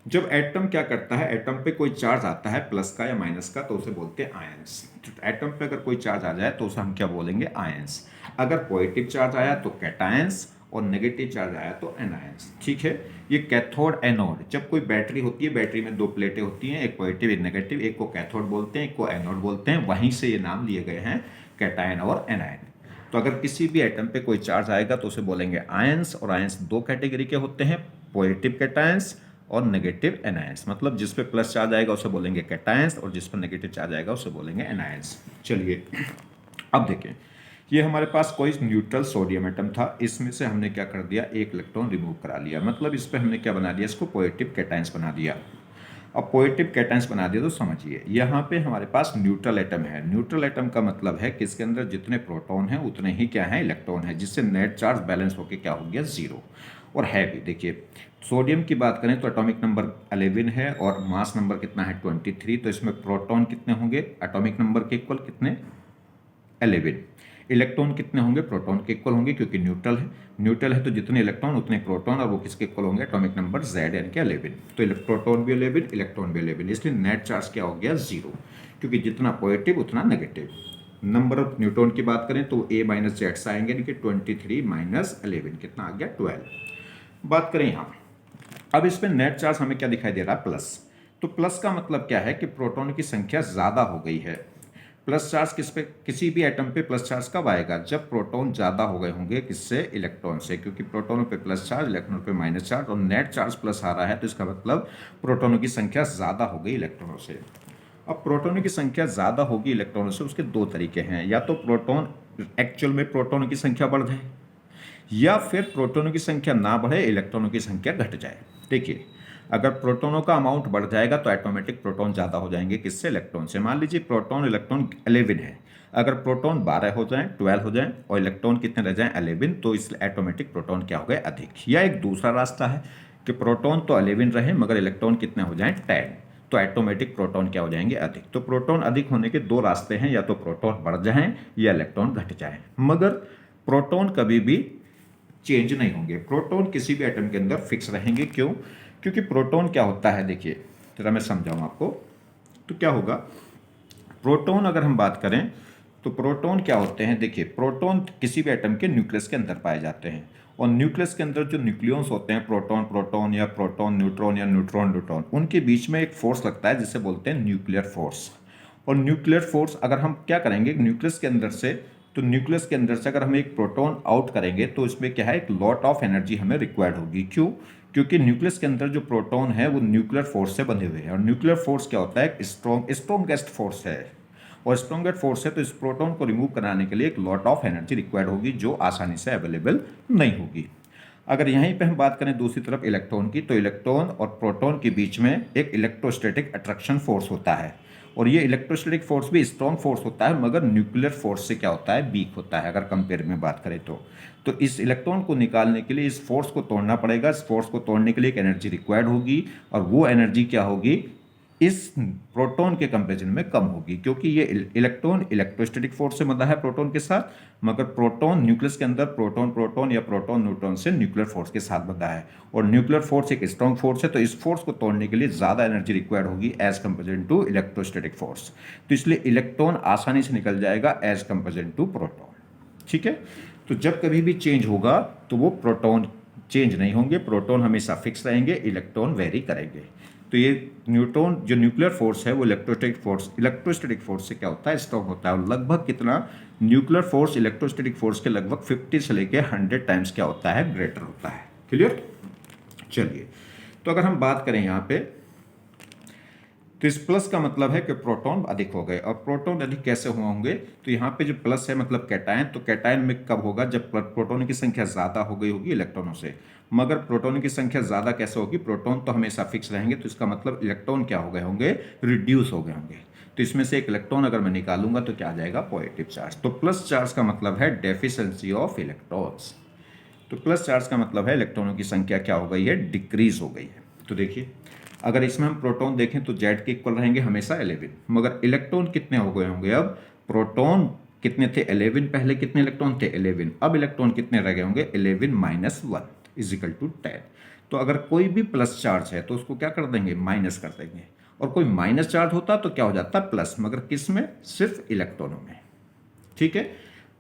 जब एटम क्या करता है, एटम पे कोई चार्ज आता है प्लस का या माइनस का, तो उसे बोलते हैं आयंस। एटम पे अगर कोई चार्ज आ जाए तो उसे हम क्या बोलेंगे, आयंस। अगर पॉजिटिव चार्ज आया तो कैटायंस, और नेगेटिव चार्ज आया तो एनायंस। ठीक है, ये कैथोड एनोड। जब कोई बैटरी होती है, बैटरी में दो प्लेटें होती हैं, एक पॉजिटिव एक नेगेटिव, एक को कैथोड बोलते हैं, एक को एनोड बोलते हैं, वहीं से ये नाम लिए गए हैं कैटायन और एनायन। तो अगर किसी भी एटम पे कोई चार्ज आएगा तो उसे बोलेंगे आयंस, और आयंस दो कैटेगरी के होते हैं, पॉजिटिव कैटायंस और नेगेटिव एनायंस। मतलब जिस पे प्लस चार्ज आएगा उसे बोलेंगे कैटायंस, और जिस पर नेगेटिव चार्ज आएगा उसे बोलेंगे एनायंस। चलिए, अब देखें, ये हमारे पास कोई न्यूट्रल सोडियम एटम था, इसमें से हमने क्या कर दिया, एक इलेक्ट्रॉन रिमूव करा लिया। मतलब इस पर हमने क्या बना दिया, इसको पॉजिटिव कैटायंस बना दिया। अब पॉजिटिव कैटायंस बना दिया तो समझिए, यहाँ पे हमारे पास न्यूट्रल एटम है। न्यूट्रल एटम का मतलब है कि इसके अंदर जितने प्रोटॉन हैं उतने ही क्या है, इलेक्ट्रॉन है, जिससे नेट चार्ज बैलेंस होकर क्या हो गया, जीरो। और है भी, देखिए सोडियम की बात करें तो एटॉमिक नंबर 11 है और मास नंबर कितना है, 23। तो इसमें प्रोटॉन कितने होंगे, एटॉमिक नंबर के इक्वल कितने, 11। इलेक्ट्रॉन कितने होंगे, प्रोटॉन के इक्वल होंगे, क्योंकि न्यूट्रल है। न्यूट्रल है तो जितने इलेक्ट्रॉन उतने प्रोटॉन, और वो किसके इक्वल होंगे, एटॉमिक नंबर Z यानी कि 11। तो प्रोटॉन भी 11, इलेक्ट्रॉन भी 11, इसलिए नेट चार्ज क्या हो गया, जीरो, क्योंकि जितना पॉजिटिव उतना नेगेटिव। नंबर ऑफ न्यूट्रॉन की बात करें तो A माइनस Z आएंगे, यानी कि 23 माइनस 11 कितना आ गया, 12। बात करें यहाँ, अब इस पर नेट चार्ज हमें क्या दिखाई दे रहा है, प्लस। तो प्लस का मतलब क्या है कि प्रोटॉन की संख्या ज़्यादा हो गई है। प्लस चार्ज किस पे, किसी भी एटम पे प्लस चार्ज कब आएगा, जब प्रोटॉन ज़्यादा हो गए होंगे, किससे, इलेक्ट्रॉन से, क्योंकि प्रोटॉनों पे प्लस चार्ज, इलेक्ट्रॉनों पे माइनस चार्ज, और नेट चार्ज प्लस आ रहा है, तो इसका मतलब प्रोटॉनों की संख्या ज़्यादा हो गई इलेक्ट्रॉनों से। अब प्रोटॉनों की संख्या ज़्यादा होगी इलेक्ट्रॉनों से, उसके दो तरीके हैं, या तो प्रोटॉन एक्चुअल में प्रोटॉनों की संख्या बढ़ जाए, या फिर प्रोटॉनों की संख्या ना बढ़े, इलेक्ट्रॉनों की संख्या घट जाए। देखिए, अगर प्रोटॉनों का अमाउंट बढ़ जाएगा तो ऑटोमेटिक प्रोटॉन ज़्यादा हो जाएंगे, किससे, इलेक्ट्रॉन से। मान लीजिए प्रोटॉन इलेक्ट्रॉन 11 है, अगर प्रोटॉन 12 हो जाएं, 12 हो जाएं, और इलेक्ट्रॉन कितने रह जाएं, 11, तो इस ऑटोमेटिक प्रोटॉन क्या हो गए, अधिक। या एक दूसरा रास्ता है कि प्रोटॉन तो 11 रहे मगर इलेक्ट्रॉन कितने हो जाएं, 10, तो ऑटोमेटिक प्रोटॉन क्या हो जाएंगे, अधिक। तो प्रोटॉन अधिक होने के दो रास्ते हैं, या तो प्रोटॉन बढ़ जाएं या इलेक्ट्रॉन घट जाएं, मगर प्रोटॉन कभी भी चेंज नहीं होंगे। प्रोटॉन किसी भी एटम के अंदर फिक्स रहेंगे। क्यों, क्योंकि प्रोटॉन क्या होता है, देखिए जरा मैं समझाऊं आपको। तो क्या होगा, प्रोटॉन अगर हम बात करें तो प्रोटॉन क्या होते हैं, देखिए प्रोटॉन किसी भी एटम के न्यूक्लियस के अंदर पाए जाते हैं, और न्यूक्लियस के अंदर जो न्यूक्लियॉन्स होते हैं प्रोटॉन प्रोटॉन या प्रोटॉन न्यूट्रॉन या न्यूट्रॉन न्यूट्रॉन, उनके बीच में एक फोर्स लगता है जिसे बोलते हैं न्यूक्लियर फोर्स। और न्यूक्लियर फोर्स अगर हम क्या करेंगे न्यूक्लियस के अंदर से, तो न्यूक्लियस के अंदर से अगर हम एक प्रोटॉन आउट करेंगे तो इसमें क्या है, एक लॉट ऑफ एनर्जी हमें रिक्वायर्ड होगी। क्यों? क्योंकि न्यूक्लियस के अंदर जो प्रोटॉन है वो न्यूक्लियर फोर्स से बंधे हुए हैं, और न्यूक्लियर फोर्स क्या होता है, एक स्ट्रॉन्गेस्ट फोर्स है, और स्ट्रॉन्गेस्ट फोर्स है तो इस प्रोटॉन को रिमूव कराने के लिए एक लॉट ऑफ एनर्जी रिक्वायर्ड होगी जो आसानी से अवेलेबल नहीं होगी। अगर यहीं पे हम बात करें दूसरी तरफ इलेक्ट्रॉन की, तो इलेक्ट्रॉन और प्रोटॉन के बीच में एक इलेक्ट्रोस्टैटिक अट्रैक्शन फोर्स होता है, और ये इलेक्ट्रोस्टैटिक फोर्स भी स्ट्रॉन्ग फोर्स होता है, मगर न्यूक्लियर फोर्स से क्या होता है, वीक होता है अगर कंपेयर में बात करें तो इस इलेक्ट्रॉन को निकालने के लिए इस फोर्स को तोड़ना पड़ेगा। इस फोर्स को तोड़ने के लिए एक एनर्जी रिक्वायर्ड होगी, और वो एनर्जी क्या होगी, इस प्रोटॉन के कंपेरिजन में कम होगी, क्योंकि ये इलेक्ट्रॉन इलेक्ट्रोस्टैटिक फोर्स से बंधा है प्रोटॉन के साथ, मगर प्रोटॉन न्यूक्लियस के अंदर प्रोटॉन प्रोटॉन या प्रोटॉन न्यूट्रॉन से न्यूक्लियर फोर्स के साथ बंधा है, और न्यूक्लियर फोर्स एक स्ट्रॉन्ग फोर्स है, तो इस फोर्स को तोड़ने के लिए ज़्यादा एनर्जी रिक्वायर्ड होगी as comparison to electrostatic force. तो इसलिए इलेक्ट्रॉन आसानी से निकल जाएगा एज कंपेरिजन टू प्रोटॉन। ठीक है, तो जब कभी भी चेंज होगा तो वो प्रोटॉन चेंज नहीं होंगे, प्रोटॉन हमेशा फिक्स रहेंगे, इलेक्ट्रॉन वेरी करेंगे। तो ये न्यूट्रॉन जो न्यूक्लियर फोर्स है वो इलेक्ट्रोस्टैटिक फोर्स से क्या होता है, स्ट्रॉन्ग होता है, और लगभग कितना, न्यूक्लियर फोर्स इलेक्ट्रोस्टैटिक फोर्स के लगभग 50 से लेके 100 टाइम्स क्या होता है, ग्रेटर होता है। क्लियर? चलिए, तो अगर हम बात करें यहाँ पे, तो इस प्लस का मतलब है कि प्रोटॉन अधिक हो गए, और प्रोटॉन अधिक कैसे हुए होंगे, तो यहाँ पे जो प्लस है मतलब कैटायन, तो कैटायन में कब होगा, जब प्रोटॉन की संख्या ज़्यादा हो गई होगी इलेक्ट्रॉनों से। मगर प्रोटॉन की संख्या ज़्यादा कैसे होगी, प्रोटॉन तो हमेशा फिक्स रहेंगे, तो इसका मतलब इलेक्ट्रॉन क्या हो गए होंगे, रिड्यूस हो गए होंगे। तो इसमें से एक इलेक्ट्रॉन अगर मैं निकालूंगा तो क्या आ जाएगा, पॉजिटिव चार्ज। तो प्लस चार्ज का मतलब है डेफिशिएंसी ऑफ इलेक्ट्रॉन्स। तो प्लस चार्ज का मतलब है इलेक्ट्रॉनों की संख्या क्या हो गई है, डिक्रीज हो गई है। तो देखिए, अगर इसमें हम प्रोटॉन देखें तो जेड के इक्वल रहेंगे हमेशा 11, मगर इलेक्ट्रॉन कितने हो गए होंगे, अब प्रोटॉन कितने थे 11, पहले कितने इलेक्ट्रॉन थे 11, अब इलेक्ट्रॉन कितने रह गए होंगे 11 माइनस 1 इजिकल टू 10। तो अगर कोई भी प्लस चार्ज है तो उसको क्या कर देंगे, माइनस कर देंगे, और कोई माइनस चार्ज होता तो क्या हो जाता प्लस, मगर किस में, सिर्फ इलेक्ट्रॉनों में। ठीक है,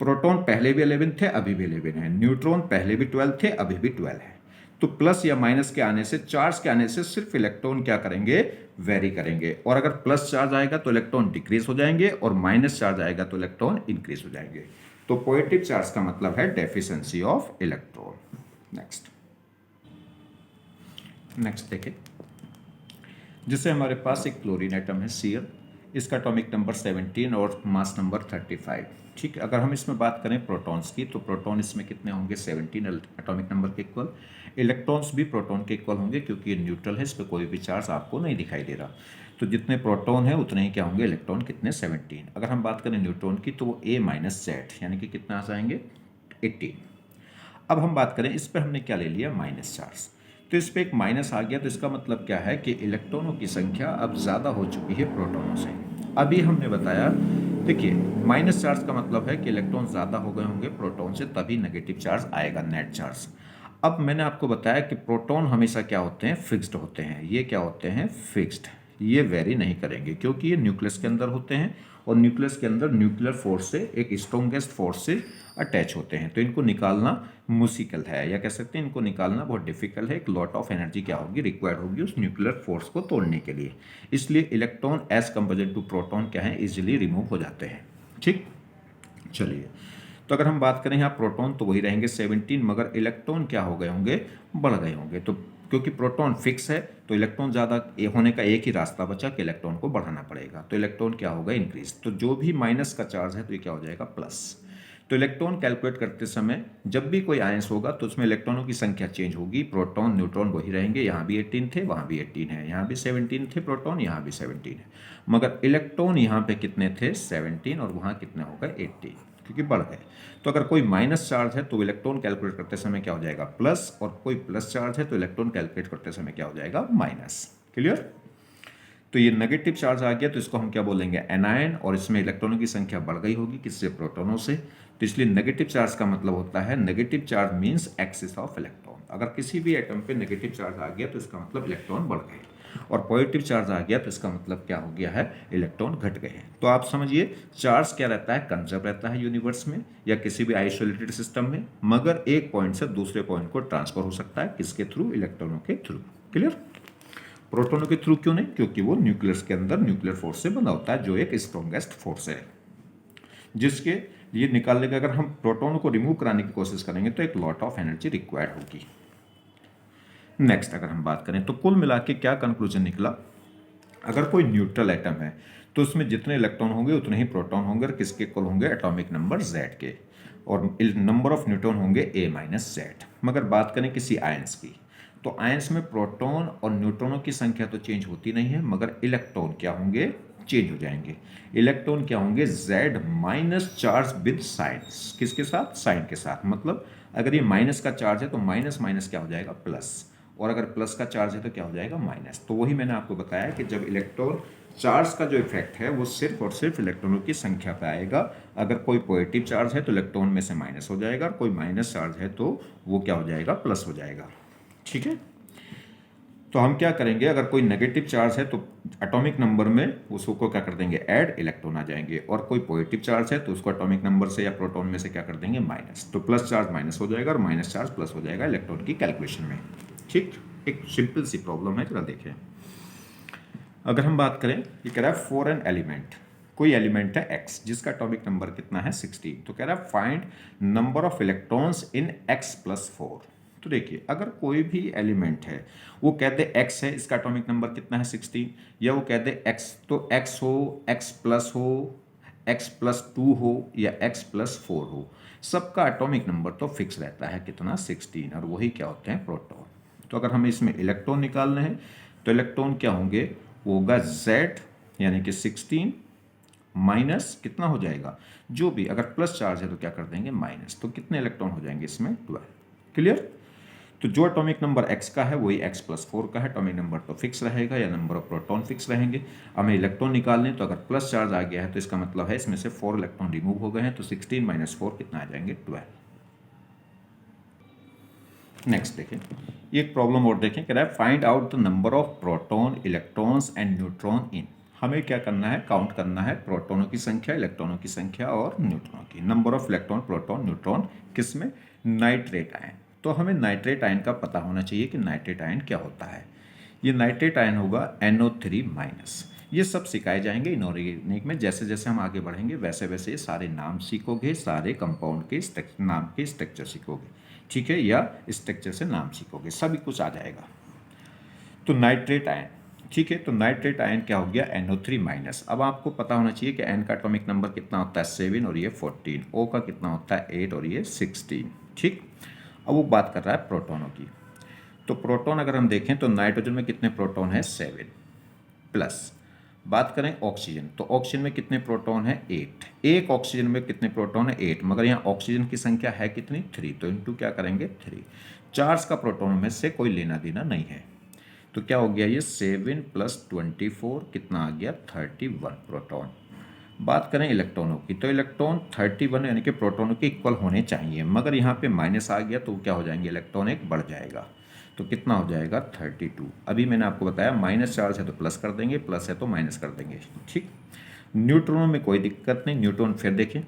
प्रोटॉन पहले भी 11 थे, अभी भी 11 है, न्यूट्रॉन पहले भी 12 थे, अभी भी 12 है। तो प्लस या माइनस के आने से, चार्ज के आने से सिर्फ इलेक्ट्रॉन क्या करेंगे, वेरी करेंगे, और अगर प्लस चार्ज आएगा तो इलेक्ट्रॉन डिक्रीज हो जाएंगे, और माइनस चार्ज आएगा तो इलेक्ट्रॉन इंक्रीज हो जाएंगे। तो पॉजिटिव चार्ज का मतलब है डेफिशिएंसी ऑफ इलेक्ट्रॉन। नेक्स्ट देखें, जिससे हमारे पास एक क्लोरीन एटम है Cl, इसका एटॉमिक नंबर 17 और मास नंबर 35। ठीक है, अगर हम इसमें बात करें प्रोटॉन्स की, तो प्रोटॉन इसमें कितने होंगे, 17 एटॉमिक नंबर के इक्वल। इलेक्ट्रॉन्स भी प्रोटॉन के इक्वल होंगे, क्योंकि ये न्यूट्रल है, इस पर कोई भी चार्ज आपको नहीं दिखाई दे रहा। तो जितने प्रोटॉन है उतने ही क्या होंगे इलेक्ट्रॉन, कितने, 17। अगर हम बात करें न्यूट्रॉन की तो वो A माइनस जेड, यानी कि कितना आ जाएंगे, 18। अब हम बात करें, इस पर हमने क्या ले लिया, माइनस चार्ज, तो इस पर एक माइनस आ गया, तो इसका मतलब क्या है कि इलेक्ट्रॉनों की संख्या अब ज़्यादा हो चुकी है प्रोटॉनों से। अभी हमने बताया, देखिए माइनस चार्ज का मतलब है कि इलेक्ट्रॉन ज़्यादा हो गए होंगे प्रोटॉन से, तभी नेगेटिव चार्ज आएगा, नेट चार्ज। अब मैंने आपको बताया कि प्रोटॉन हमेशा क्या होते हैं, फिक्स्ड होते हैं। ये क्या होते हैं, फिक्स्ड, ये वेरी नहीं करेंगे, क्योंकि ये न्यूक्लियस के अंदर होते हैं, और न्यूक्लियस के अंदर न्यूक्लियर फोर्स से, एक स्ट्रॉन्गेस्ट फोर्स से अटैच होते हैं, तो इनको निकालना मुश्किल है, या कह सकते हैं इनको निकालना बहुत डिफिकल्ट है। एक लॉट ऑफ एनर्जी क्या होगी, रिक्वायर्ड होगी उस न्यूक्लियर फोर्स को तोड़ने के लिए। इसलिए electron as compare to proton क्या है, इजीली रिमूव हो जाते हैं। ठीक, चलिए, तो अगर हम बात करें यहाँ प्रोटॉन तो वही रहेंगे 17, मगर इलेक्ट्रॉन क्या हो गए होंगे, बढ़ गए होंगे। तो क्योंकि प्रोटॉन फिक्स है तो इलेक्ट्रॉन ज़्यादा होने का एक ही रास्ता बचा कि इलेक्ट्रॉन को बढ़ाना पड़ेगा, तो इलेक्ट्रॉन क्या होगा, इंक्रीज। तो जो भी माइनस का चार्ज है तो ये क्या हो जाएगा, प्लस। तो इलेक्ट्रॉन कैलकुलेट करते समय जब भी कोई आयंस होगा तो उसमें इलेक्ट्रॉनों की संख्या चेंज होगी, प्रोटॉन न्यूट्रॉन वही रहेंगे, यहाँ भी 18 थे, वहाँ भी 18 है, यहाँ भी 17 थे प्रोटॉन, यहाँ भी 17 है, मगर इलेक्ट्रॉन यहाँ पे कितने थे, 17, और वहाँ कितने हो गए, 18, क्योंकि बढ़ गए। तो अगर कोई माइनस चार्ज है तो इलेक्ट्रॉन कैलकुलेट करते समय क्या हो जाएगा, प्लस, और कोई प्लस चार्ज है तो इलेक्ट्रॉन कैलकुलेट करते समय क्या हो जाएगा, माइनस। क्लियर? तो ये नेगेटिव चार्ज आ गया तो इसको हम क्या बोलेंगे, एनायन, और इसमें इलेक्ट्रॉनों की संख्या बढ़ गई होगी, किससे, प्रोटॉनों से। तो इसलिए नेगेटिव चार्ज का मतलब होता है, negative charge means axis of electron. अगर किसी भी एटम पे नेगेटिव चार्ज आ गया तो इसका मतलब इलेक्ट्रॉन बढ़ गए, और पॉजिटिव चार्ज आ गया तो इसका मतलब क्या हो गया है, इलेक्ट्रॉन घट गए हैं। तो आप समझिए चार्ज क्या रहता है, कंजर्व रहता है यूनिवर्स में या किसी भी आइसोलेटेड सिस्टम में, मगर एक पॉइंट से दूसरे पॉइंट को ट्रांसफर हो सकता है, किसके थ्रू, इलेक्ट्रॉनों के थ्रू। क्लियर। प्रोटॉनों के थ्रू क्यों नहीं, क्योंकि वो न्यूक्लियस के अंदर न्यूक्लियर फोर्स से बना होता है, जो एक स्ट्रॉन्गेस्ट फोर्स है, जिसके लिए निकालने का, अगर हम प्रोटॉन को रिमूव कराने की कोशिश करेंगे तो एक लॉट ऑफ एनर्जी रिक्वायर्ड होगी। नेक्स्ट अगर हम बात करें तो कुल मिला के क्या कंक्लूजन निकला, अगर कोई न्यूट्रल एटम है तो उसमें जितने इलेक्ट्रॉन होंगे उतने ही प्रोटॉन होंगे, और किसके इक्वल होंगे, एटॉमिक नंबर Z के, और नंबर ऑफ न्यूट्रॉन होंगे A माइनस Z। मगर बात करें किसी आयंस की, तो आयंस में प्रोटॉन और न्यूट्रॉनों की संख्या तो चेंज होती नहीं है, मगर इलेक्ट्रॉन क्या होंगे, चेंज हो जाएंगे। इलेक्ट्रॉन क्या होंगे, Z minus charge with sign, किसके साथ, साइन के साथ। मतलब अगर ये माइनस का चार्ज है तो माइनस माइनस क्या हो जाएगा, प्लस, और अगर प्लस का चार्ज है तो क्या हो जाएगा, माइनस। तो वही मैंने आपको बताया कि जब इलेक्ट्रॉन चार्ज का जो इफेक्ट है वो सिर्फ और सिर्फ इलेक्ट्रॉनों की संख्या पे आएगा। अगर कोई पॉजिटिव चार्ज है तो इलेक्ट्रॉन में से माइनस हो जाएगा, और कोई माइनस चार्ज है तो वो क्या हो जाएगा, प्लस हो जाएगा। ठीक है। तो हम क्या करेंगे, अगर कोई नेगेटिव चार्ज है तो एटॉमिक नंबर में उसको क्या कर देंगे, ऐड, इलेक्ट्रॉन आ जाएंगे, और कोई पॉजिटिव चार्ज है तो उसको एटॉमिक नंबर से या प्रोटॉन में से क्या कर देंगे, माइनस। तो प्लस चार्ज माइनस हो जाएगा और माइनस चार्ज प्लस हो जाएगा इलेक्ट्रॉन की कैलकुलेशन में। ठीक, एक सिंपल सी प्रॉब्लम है, जरा देखें। अगर हम बात करें, ये कह रहा है फॉर एन एलिमेंट, कोई एलिमेंट है x जिसका एटॉमिक नंबर कितना है, 16। तो कह रहा है find number of electrons in x plus 4। तो देखिए अगर कोई भी एलिमेंट है, वो कहते x है, इसका एटॉमिक नंबर कितना है, 16, या वो कहते x, तो x हो, x प्लस हो, x प्लस 2 हो, या x प्लस 4 हो, सबका एटॉमिक नंबर तो फिक्स रहता है, कितना, 16, और वही क्या होते हैं, प्रोटॉन। तो अगर हमें इसमें इलेक्ट्रॉन निकालने हैं तो इलेक्ट्रॉन क्या होंगे, वो होगा Z यानी कि 16 माइनस कितना हो जाएगा, जो भी, अगर प्लस चार्ज है तो क्या कर देंगे, माइनस। तो कितने इलेक्ट्रॉन हो जाएंगे इसमें, 12। क्लियर। तो जो एटॉमिक नंबर x का है वही x प्लस 4 का है, एटॉमिक नंबर तो फिक्स रहेगा, या नंबर ऑफ प्रोटॉन फिक्स रहेंगे। हमें इलेक्ट्रॉन निकालने, तो अगर प्लस चार्ज आ गया है तो इसका मतलब है इसमें से 4 इलेक्ट्रॉन रिमूव हो गए हैं, तो 16 माइनस 4 कितना आ जाएंगे, 12। नेक्स्ट देखें, ये एक प्रॉब्लम और देखें, कह रहा है find out the number of proton, electrons and neutron in. हमें क्या करना है, काउंट करना है प्रोटॉनों की संख्या, इलेक्ट्रॉनों की संख्या और न्यूट्रॉनों की। Number of electron, proton, neutron, किसमें, नाइट्रेट आयन। तो हमें नाइट्रेट आयन का पता होना चाहिए कि नाइट्रेट आयन क्या होता है। ये नाइट्रेट आयन होगा NO3 माइनस। ये सब सिखाए जाएंगे इनऑर्गेनिक में, जैसे जैसे हम आगे बढ़ेंगे वैसे वैसे ये सारे नाम सीखोगे, सारे कंपाउंड के नाम के स्ट्रक्चर सीखोगे, ठीक है, या स्ट्रक्चर से नाम सीखोगे, सभी कुछ आ जाएगा। तो नाइट्रेट आयन, ठीक है, तो नाइट्रेट आयन क्या हो गया, NO3 माइनस। अब आपको पता होना चाहिए कि N का एटॉमिक नंबर कितना होता है, 7, और ये 14, O का कितना होता है, 8, और ये 16। ठीक। अब वो बात कर रहा है प्रोटॉनों की। तो प्रोटॉन अगर हम देखें तो नाइट्रोजन में कितने प्रोटॉन है, 7, प्लस बात करें ऑक्सीजन, तो ऑक्सीजन में कितने प्रोटॉन है, 8। एक ऑक्सीजन में कितने प्रोटॉन है, 8, मगर यहाँ ऑक्सीजन की संख्या है कितनी, 3, तो इंटू क्या करेंगे, 3। चार्ज का प्रोटॉन में से कोई लेना देना नहीं है, तो क्या हो गया, ये 7 + 24 कितना आ गया, 31 प्रोटॉन। बात करें इलेक्ट्रॉनों की, तो इलेक्ट्रॉन 31 यानी कि प्रोटॉनों के इक्वल होने चाहिए, मगर यहाँ पे माइनस आ गया तो क्या हो जाएंगे, इलेक्ट्रॉन एक बढ़ जाएगा, तो कितना हो जाएगा, 32। अभी मैंने आपको बताया माइनस चार्ज है तो प्लस कर देंगे, प्लस है तो माइनस कर देंगे। ठीक। न्यूट्रॉनों में कोई दिक्कत नहीं, न्यूट्रॉन फिर देखें,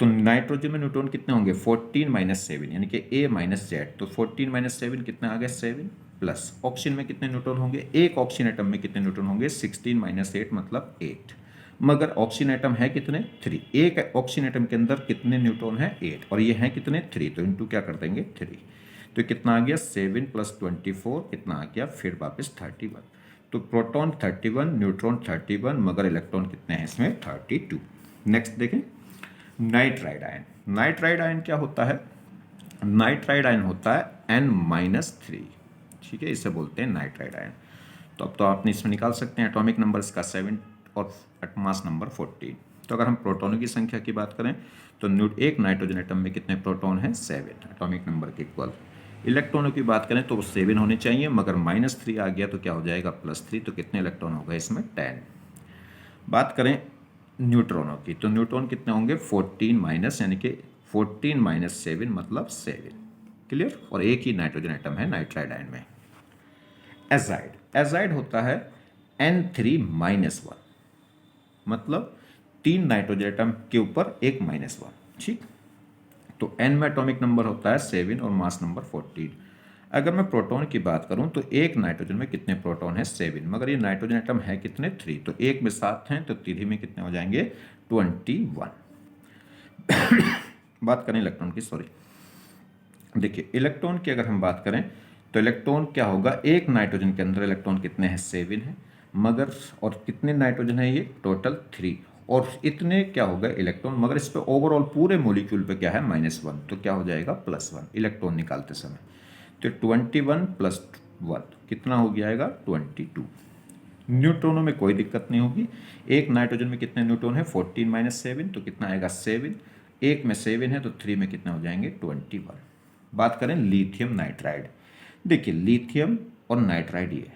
तो नाइट्रोजन में न्यूट्रॉन कितने होंगे, 14 - 7 यानी कि A - Z, तो 14 - 7 कितना आ गया, 7, प्लस ऑक्सीजन में कितने न्यूट्रॉन होंगे, एक ऑक्सीजन एटम में कितने न्यूट्रॉन होंगे, 16 - 8 मतलब 8, मगर ऑक्सीजन एटम है कितने, 3। एक ऑक्सीजन एटम के अंदर कितने न्यूट्रॉन है, 8, और ये हैं कितने, 3, तो इंटू क्या कर देंगे, 3, तो कितना आ गया, 7 + 24 कितना आ गया, फिर वापस 31। तो प्रोटॉन 31, न्यूट्रॉन 31, मगर इलेक्ट्रॉन कितने हैं इसमें, 32। नेक्स्ट देखें, नाइट्राइड आयन। नाइट्राइड आयन क्या होता है, नाइट्राइड आयन होता है N-3, ठीक है, इसे बोलते हैं नाइट्राइड आयन। तो अब तो आपने इसमें निकाल सकते हैं एटॉमिक नंबर इसका 7 और मास नंबर 14। तो अगर हम प्रोटॉनों की संख्या की बात करें तो एक नाइट्रोजन एटम में कितने प्रोटॉन हैं, 7, एटॉमिक नंबर के इक्वल। इलेक्ट्रॉनों की बात करें तो वो 7 होने चाहिए, मगर -3 आ गया तो क्या हो जाएगा, +3, तो कितने इलेक्ट्रॉन हो गए इसमें, 10। बात करें न्यूट्रॉनों की, तो न्यूट्रॉन कितने होंगे, 14 माइनस, यानी कि 14 - 7 मतलब 7। क्लियर। और एक ही नाइट्रोजन एटम है नाइट्राइड आयन में। एजाइड, एजाइड होता है N3-1, मतलब 3 नाइट्रोजन एटम के ऊपर एक -1, ठीक। तो N में एटॉमिक नंबर होता है 7 और मास नंबर 14। अगर मैं प्रोटॉन की बात करूं तो एक नाइट्रोजन में कितने प्रोटॉन है 7, मगर ये नाइट्रोजन एटम है कितने 3, तो एक में 7 हैं तो 3 में कितने हो जाएंगे 21। बात करें इलेक्ट्रॉन की, सॉरी, देखिए इलेक्ट्रॉन की अगर हम बात करें तो इलेक्ट्रॉन क्या होगा, एक नाइट्रोजन के अंदर इलेक्ट्रॉन कितने हैं 7 हैं, मगर और कितने नाइट्रोजन है ये टोटल 3, और इतने क्या होगा इलेक्ट्रॉन, मगर इस पे ओवरऑल पूरे मॉलिक्यूल पे क्या है -1, तो क्या हो जाएगा +1 इलेक्ट्रॉन निकालते समय। तो 21 + 1 कितना हो जाएगा 22। न्यूट्रॉनों में कोई दिक्कत नहीं होगी। एक नाइट्रोजन में कितने न्यूट्रॉन है 14 - 7, तो कितना आएगा 7, एक में 7 है तो 3 में कितने हो जाएंगे 21। बात करें लिथियम नाइट्राइड, देखिए लिथियम और नाइट्राइड, ये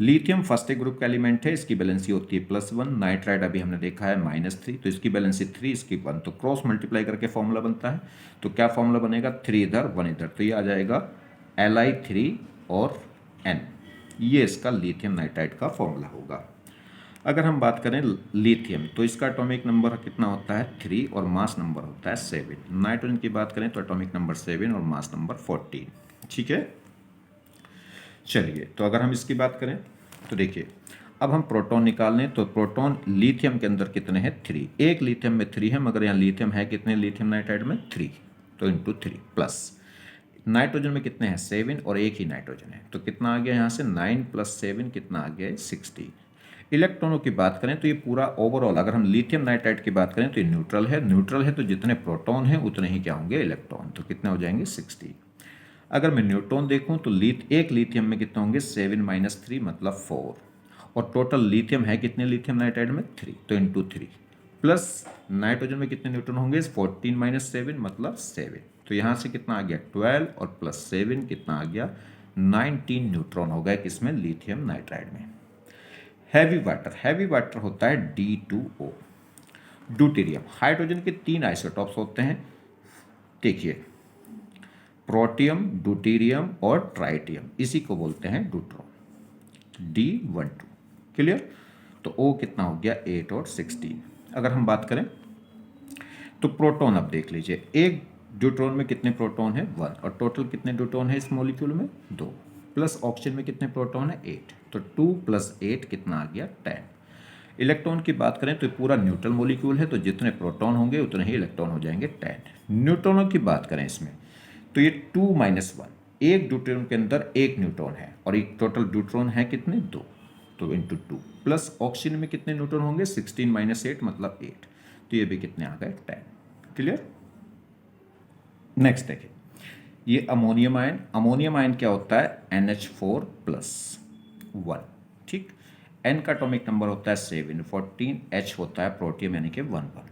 लिथियम फर्स्ट ग्रुप का एलिमेंट है, इसकी बैलेंसी होती है +1, नाइट्राइड अभी हमने देखा है -3, तो इसकी बैलेंसी 3 इसकी 1, तो क्रॉस मल्टीप्लाई करके फॉर्मूला बनता है। तो क्या फॉर्मूला बनेगा 3 इधर 1 इधर, तो ये आ जाएगा Li3 और N, ये इसका लिथियम नाइट्राइड का फॉर्मूला होगा। अगर हम बात करें लिथियम तो इसका एटॉमिक नंबर कितना होता है 3 और मास नंबर होता है 7। नाइट्रोजन की बात करें तो एटॉमिक नंबर 7 और मास नंबर 14, ठीक है। चलिए, तो अगर हम इसकी बात करें तो देखिए अब हम प्रोटॉन निकाल लें, तो प्रोटॉन लिथियम के अंदर कितने हैं 3, एक लिथियम में 3 है, मगर यहाँ लिथियम है कितने लिथियम नाइट्राइड में 3, तो इंटू 3 प्लस नाइट्रोजन में कितने हैं 7 और एक ही नाइट्रोजन है, तो कितना आ गया यहाँ से 9 + 7 कितना आ गया 16। इलेक्ट्रॉनों की बात करें तो ये पूरा ओवरऑल अगर हम लिथियम नाइट्राइड की बात करें तो ये न्यूट्रल है, न्यूट्रल है तो जितने प्रोटॉन हैं उतने ही क्या होंगे इलेक्ट्रॉन, तो कितने हो जाएंगे 60। अगर मैं न्यूट्रॉन देखूं तो एक लिथियम में कितने होंगे 7 - 3 मतलब 4, और टोटल लिथियम है कितने लिथियम नाइट्राइड में 3, तो इंटू 3 प्लस नाइट्रोजन में कितने न्यूट्रॉन होंगे 14 - 7 मतलब 7, तो यहाँ से कितना आ गया 12 और +7 कितना आ गया 19 न्यूट्रॉन हो गए किसमें लिथियम नाइट्राइड में। हैवी वाटर, हैवी वाटर होता है D2O। ड्यूटेरियम, हाइड्रोजन के 3 आइसोटॉप्स होते हैं, देखिए प्रोटियम, ड्यूटेरियम और ट्राइटियम, इसी को बोलते हैं ड्यूट्रॉन, D12, क्लियर। तो O कितना हो गया 8 और 16। अगर हम बात करें तो प्रोटॉन अब देख लीजिए, एक ड्यूट्रॉन में कितने प्रोटॉन है 1, और टोटल कितने ड्यूट्रॉन है इस मॉलिक्यूल में 2, प्लस ऑक्सीजन में कितने प्रोटॉन है 8, तो 2 + 8 कितना आ गया 10। इलेक्ट्रॉन की बात करें तो पूरा न्यूट्रल मॉलिक्यूल है, तो जितने प्रोटॉन होंगे उतने ही इलेक्ट्रॉन हो जाएंगे 10। न्यूट्रॉनों की बात करें इसमें तो ये 2 - 1, एक ड्यूट्रॉन के अंदर एक न्यूट्रॉन है, और एक टोटल ड्यूट्रॉन है कितने 2, तो इंटू 2 प्लस ऑक्सीजन में कितने न्यूट्रॉन होंगे 16 - 8 मतलब 8, तो ये भी कितने आ गए 10, क्लियर। नेक्स्ट देखिए ये अमोनियम आयन, अमोनियम आयन क्या होता है NH4+1, ठीक। N का एटॉमिक नंबर होता है 7, 14, H होता है प्रोटियम यानी कि 1 1।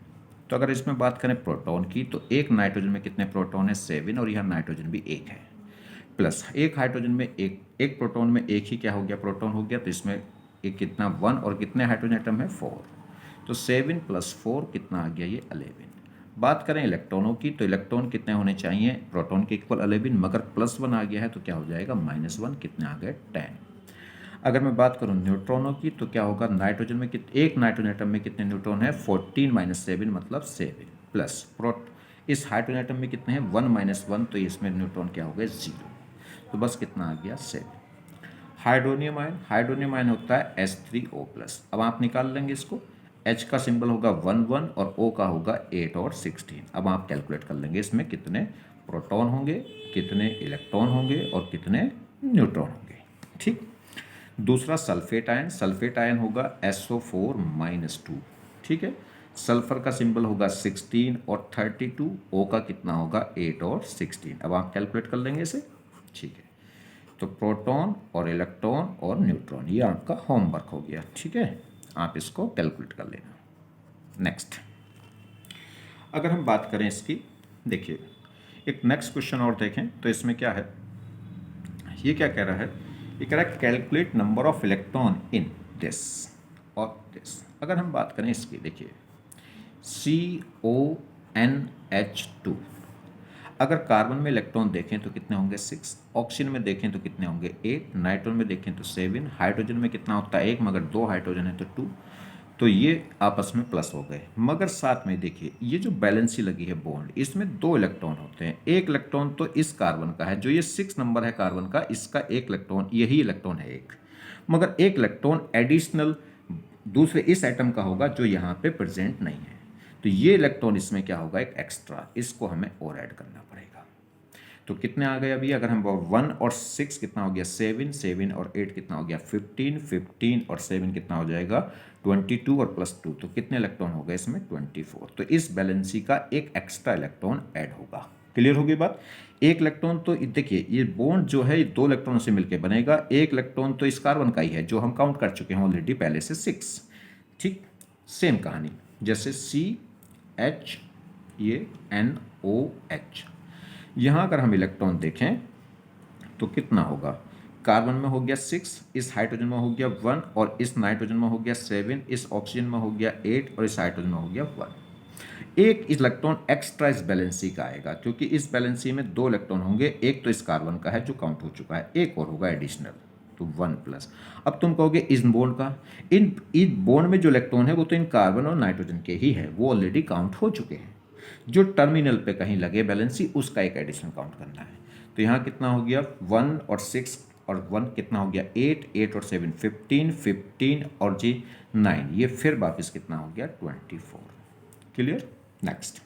तो अगर इसमें बात करें प्रोटॉन की तो एक नाइट्रोजन में कितने प्रोटॉन है 7, और यहाँ नाइट्रोजन भी एक है, प्लस एक हाइड्रोजन में एक प्रोटॉन में एक ही क्या हो गया प्रोटॉन हो गया, तो इसमें एक कितना 1 और कितने हाइड्रोजन एटम है 4, तो 7 + 4 कितना आ गया ये 11। बात करें इलेक्ट्रॉनों की तो इलेक्ट्रॉन कितने होने चाहिए प्रोटॉन के इक्वल 11, मगर +1 आ गया है तो क्या हो जाएगा -1, कितने आ गए 10। अगर मैं बात करूं न्यूट्रॉनों की तो क्या होगा, नाइट्रोजन में एक नाइट्रोजन एटम में कितने न्यूट्रॉन है 14 - 7 मतलब 7, प्लस इस हाइड्रोजन एटम में कितने हैं 1 - 1, तो इसमें न्यूट्रॉन क्या हो गए 0, तो बस कितना आ गया 7। हाइड्रोनियम आयन, हाइड्रोनियम आयन होता है H3O+, अब आप निकाल लेंगे इसको, H का सिंबल होगा 1 1 और O का होगा 8 और 16। अब आप कैलकुलेट कर लेंगे इसमें कितने प्रोटॉन होंगे, कितने इलेक्ट्रॉन होंगे और कितने न्यूट्रॉन होंगे, ठीक। दूसरा सल्फेट आयन, सल्फेट आयन होगा SO4-2, ठीक है। सल्फर का सिंबल होगा 16 और 32, O का कितना होगा 8 और 16। अब आप कैलकुलेट कर लेंगे इसे, ठीक है। तो प्रोटॉन और इलेक्ट्रॉन और न्यूट्रॉन, ये आपका होमवर्क हो गया, ठीक है, आप इसको कैलकुलेट कर लेना। नेक्स्ट अगर हम बात करें इसकी, देखिए एक नेक्स्ट क्वेश्चन और देखें तो इसमें क्या है, ये क्या कह रहा है, ये कह रहा है calculate number of electron in this और दिस। अगर हम बात करें इसकी, देखिए CONH2, अगर कार्बन में इलेक्ट्रॉन देखें तो कितने होंगे 6, ऑक्सीजन में देखें तो कितने होंगे 8, नाइट्रोजन में देखें तो 7, हाइड्रोजन में कितना होता है 1, मगर 2 हाइड्रोजन है तो 2, तो ये आपस में प्लस हो गए। मगर साथ में देखिए ये जो बैलेंसी लगी है बॉन्ड, इसमें 2 इलेक्ट्रॉन होते हैं। एक इलेक्ट्रॉन तो इस कार्बन का है, जो ये 6 नंबर है कार्बन का, इसका एक इलेक्ट्रॉन, यही इलेक्ट्रॉन है एक, मगर एक इलेक्ट्रॉन एडिशनल दूसरे इस एटम का होगा जो यहाँ पे प्रेजेंट नहीं है। तो ये इलेक्ट्रॉन इसमें क्या होगा, एक एक्स्ट्रा, इसको हमें और ऐड करना पड़ेगा। तो कितने आ गए अभी, अगर हम 1 और 6 कितना हो गया 7, 7 और 8 कितना हो गया 15, 15 और 7 कितना हो जाएगा 22 और +2, तो कितने इलेक्ट्रॉन हो गए इसमें 24। तो इस बैलेंसी का एक एक्स्ट्रा इलेक्ट्रॉन ऐड होगा। क्लियर होगी बात। एक इलेक्ट्रॉन तो देखिए ये बॉन्ड जो है 2 इलेक्ट्रॉन से मिलकर बनेगा, एक इलेक्ट्रॉन तो इस कार्बन का ही है जो हम काउंट कर चुके हैं ऑलरेडी पहले से 6। ठीक, सेम कहानी जैसे CH, ये NOH। यहाँ अगर हम इलेक्ट्रॉन देखें तो कितना होगा, कार्बन में हो गया 6, इस हाइड्रोजन में हो गया 1, और इस नाइट्रोजन में हो गया 7, इस ऑक्सीजन में हो गया 8, और इस हाइड्रोजन में हो गया 1। एक इलेक्ट्रॉन एक्स्ट्रा इस बैलेंसी का आएगा, क्योंकि इस बैलेंसी में 2 इलेक्ट्रॉन होंगे, एक तो इस कार्बन का है जो काउंट हो चुका है, एक और होगा एडिशनल, तो 1+। अब तुम कहोगे इस बॉन्ड का, इन बॉन्ड में जो इलेक्ट्रॉन है वो तो इन कार्बन और नाइट्रोजन के ही है, वो ऑलरेडी काउंट हो चुके हैं। जो टर्मिनल पे कहीं लगे बैलेंसी, उसका एक एडिशन काउंट करना है। तो यहाँ कितना हो गया 1 और 6 और 1 कितना हो गया 8, 8 और 7 15, 15 और जी 9, ये फिर वापस कितना हो गया 24। क्लियर। नेक्स्ट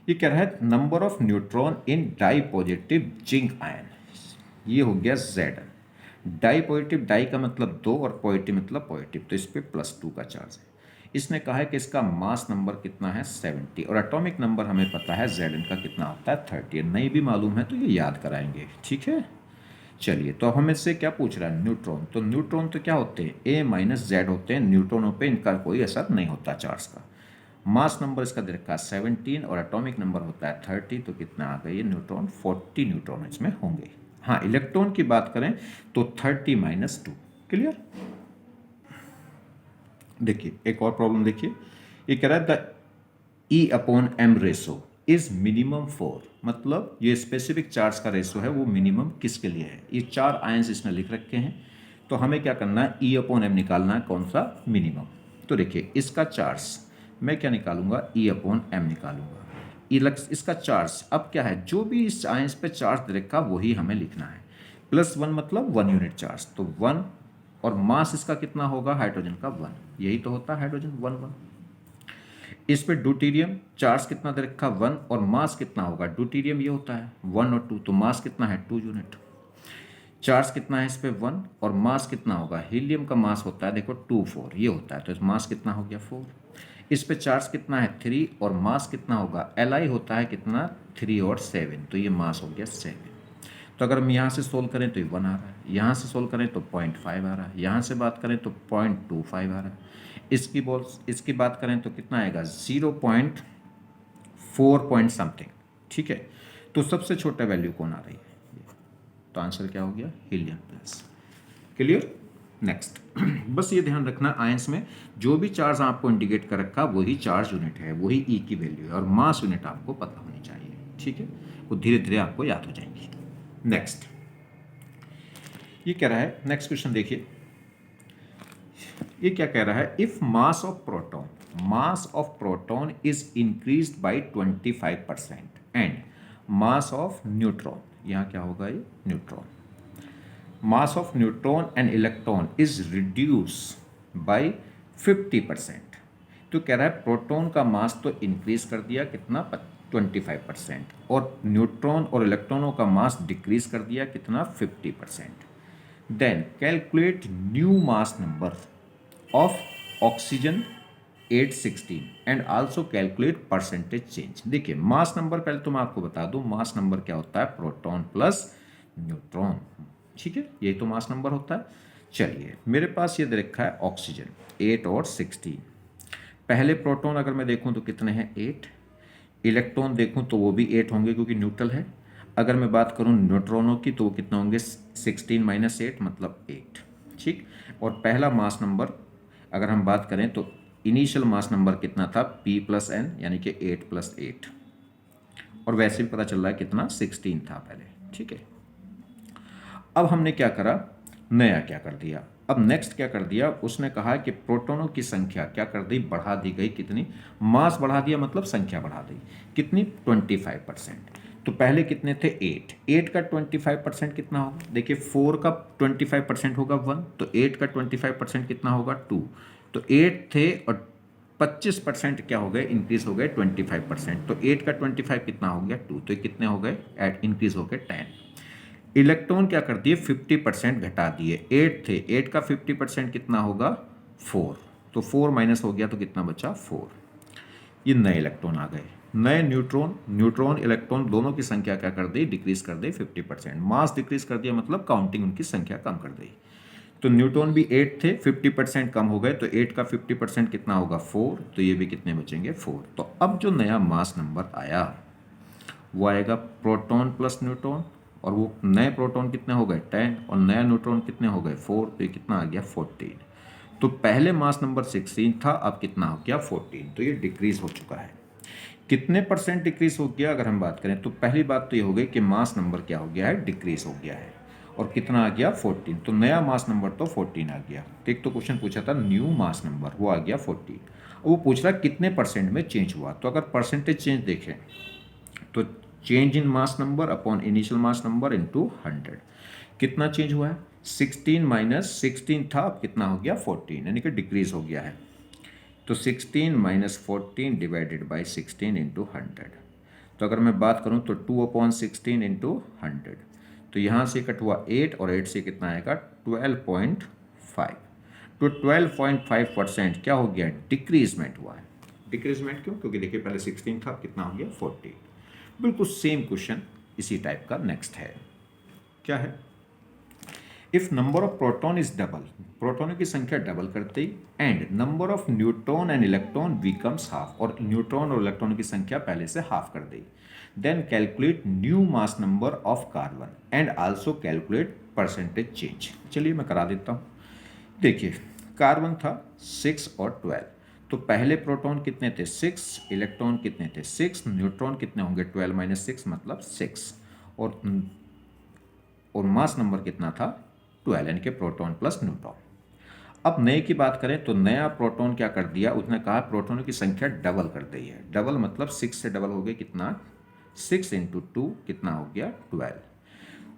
ये कह रहा है number of neutron in di positive zinc ion, ये हो गया Zn। डाई पॉजिटिव, डाई का मतलब 2 और पॉजिटिव मतलब पॉजिटिव, तो इस पर +2 का चार्ज है। इसने कहा है कि इसका मास नंबर कितना है 70, और एटॉमिक नंबर हमें पता है Zn का कितना होता है 30, नहीं भी मालूम है तो ये याद कराएंगे। ठीक है, चलिए तो अब हमें इससे क्या पूछ रहा है न्यूट्रॉन, तो न्यूट्रॉन तो क्या होते हैं A-Z होते हैं, न्यूट्रॉनों पे इनका कोई असर नहीं होता चार्ज का। मास नंबर इसका दे रखा है 17 और एटॉमिक नंबर होता है 30, तो कितना आ गया ये न्यूट्रॉन 40 न्यूट्रॉन इसमें होंगे। हाँ, इलेक्ट्रॉन की बात करें तो 30 - 2। क्लियर। देखिए एक और प्रॉब्लम देखिए, ये कह रहा है the E/m ratio is minimum 4, मतलब ये स्पेसिफिक चार्ज का रेशो है वो मिनिमम किसके लिए है। ये 4 आयंस इसमें लिख रखे हैं, तो हमें क्या करना है E/m निकालना है, कौन सा मिनिमम। तो देखिए इसका चार्ज मैं क्या निकालूंगा E/m निकालूंगा। इसका चार्ज अब क्या है, जो भी इस आयंस पे चार्ज दे रखा वही हमें लिखना है। +1 मतलब 1 यूनिट चार्ज, तो 1, और मास इसका कितना होगा हाइड्रोजन का 1, यही तो होता है हाइड्रोजन 1 1। इस पे ड्यूटेरियम चार्ज कितना दे रखा 1, और मास कितना होगा, ड्यूटेरियम ये होता है 1 और 2, तो मास कितना है 2 यूनिट। चार्ज कितना है इस पे 1, और मास कितना होगा, हीलियम का मास होता है देखो 2 4 ये होता है, तो मास कितना हो गया 4। इस पे चार्ज कितना है 3, और मास कितना होगा, Li होता है कितना 3 और 7, तो ये मास हो गया 7। तो अगर हम यहाँ से सोल्व करें तो ये 1 आ रहा है, यहाँ से सोल्व करें तो 0.5 आ रहा है, यहाँ से बात करें तो 0.25 आ रहा है, इसकी बात करें तो कितना आएगा 0.4 पॉइंट समथिंग। ठीक है, तो सबसे छोटा वैल्यू कौन आ रही है, तो आंसर क्या हो गया हीलियम प्लस। क्लियर। नेक्स्ट बस ये ध्यान रखना आयंस में जो भी चार्ज आपको इंडिकेट कर रखा वही चार्ज यूनिट है, वही ई की वैल्यू है, और मास यूनिट आपको पता होनी चाहिए। ठीक है, वो धीरे धीरे आपको याद हो जाएंगी। नेक्स्ट ये कह रहा है, नेक्स्ट क्वेश्चन देखिए, ये क्या कह रहा है, if mass of proton is increased by 25% and mass of neutron, यहाँ क्या होगा ये neutron, mass of neutron and electron is reduce by 50%। तो कह रहा है प्रोटॉन का मास तो इंक्रीज कर दिया कितना 25%, और न्यूट्रॉन और इलेक्ट्रॉनों का मास डिक्रीज कर दिया कितना 50%। Then calculate new mass number of oxygen 816 and also calculate percentage change. देखिए मास नंबर पहले तो मैं आपको बता दूं, मास नंबर क्या होता है प्रोटॉन प्लस न्यूट्रॉन। ठीक है, यही तो मास नंबर होता है। चलिए मेरे पास ये दे रखा है ऑक्सीजन 8 और 16, पहले प्रोटॉन अगर मैं देखूं तो कितने हैं 8, इलेक्ट्रॉन देखूं तो वो भी 8 होंगे क्योंकि न्यूट्रल है। अगर मैं बात करूं न्यूट्रॉनों की तो वो कितने होंगे 16 - 8 मतलब 8। ठीक, और पहला मास नंबर अगर हम बात करें तो इनिशियल मास नंबर कितना था P + N यानी कि 8 + 8, और वैसे भी पता चल रहा है कितना 16 था पहले, ठीक है। अब हमने क्या करा, नया क्या कर दिया, अब नेक्स्ट क्या कर दिया, उसने कहा कि प्रोटॉनों की संख्या क्या कर दी, बढ़ा दी गई, कितनी, मास बढ़ा दिया मतलब संख्या बढ़ा दी, कितनी, 25%। तो पहले कितने थे, 8 का 25% कितना होगा, देखिए 4 का 25% होगा 1, तो 8 का 25% कितना होगा 2, तो 8 थे और 25% क्या हो गए, इंक्रीज हो गए 25%, तो 8 का 25 कितना हो गया 2, तो ये कितने हो गए, इंक्रीज हो गए 10। इलेक्ट्रॉन क्या कर दिए, 50% घटा दिए, 8 थे, 8 का 50% कितना होगा 4, तो 4 माइनस हो गया तो कितना बचा 4। ये नए इलेक्ट्रॉन आ गए, नए न्यूट्रॉन इलेक्ट्रॉन दोनों की संख्या क्या कर दी, डिक्रीज कर दी 50%, मास डिक्रीज कर दिया मतलब काउंटिंग उनकी संख्या कम कर दी। तो न्यूट्रॉन भी 8 थे, 50% कम हो गए, तो 8 का 50% कितना होगा 4, तो ये भी कितने बचेंगे 4। तो अब जो नया मास नंबर आया वो आएगा प्रोटॉन प्लस न्यूट्रॉन, और वो नए प्रोटॉन कितने हो गए 10 और नया न्यूट्रॉन कितने हो गए 4, तो ये कितना आ गया 14। तो पहले मास नंबर 16 था, अब कितना हो गया 14, तो ये डिक्रीज हो चुका है। कितने परसेंट डिक्रीज हो गया, अगर हम बात करें तो पहली बात तो ये हो गई कि मास नंबर क्या हो गया है, डिक्रीज हो गया है, और कितना आ गया 14, तो नया मास नंबर तो 14 आ गया। एक तो क्वेश्चन पूछा था न्यू मास नंबर, वो आ गया 14। वो पूछ रहा कितने परसेंट में चेंज हुआ, तो अगर परसेंटेज चेंज देखें तो change in mass number upon initial mass number into 100, कितना चेंज हुआ है, 16 माइनस 16 था, अब कितना हो गया 14, यानी कि डिक्रीज हो गया है। तो 16 माइनस 14 डिवाइडेड बाई 16 इंटू 100, तो अगर मैं बात करूं तो 2/16 इंटू 100, तो यहाँ से कट हुआ 8 और 8 से कितना आएगा 12.5, तो 12.5% क्या हो गया, डिक्रीजमेंट हुआ है। डिक्रीजमेंट क्यों, क्योंकि देखिए पहले 16 था, कितना हो गया 14। बिल्कुल सेम क्वेश्चन इसी टाइप का नेक्स्ट है, क्या है, if number of proton is double, प्रोटॉनों की संख्या डबल करते ही, and number of neutron and electron becomes half, और न्यूट्रॉन और इलेक्ट्रॉन की संख्या पहले से हाफ कर दी, then calculate new mass number of carbon and also calculate percentage change. चलिए मैं करा देता हूँ। देखिए कार्बन था 6 और 12, तो पहले प्रोटॉन कितने थे 6, इलेक्ट्रॉन कितने थे 6, न्यूट्रॉन कितने होंगे 12 माइनस 6 मतलब 6, और मास नंबर कितना था 12, यानी कि प्रोटॉन प्लस न्यूट्रॉन। अब नए की बात करें तो नया प्रोटॉन क्या कर दिया, उसने कहा प्रोटॉनों की संख्या डबल कर दी है, डबल मतलब 6 से डबल हो गया, कितना 6 इंटू 2 कितना हो गया 12।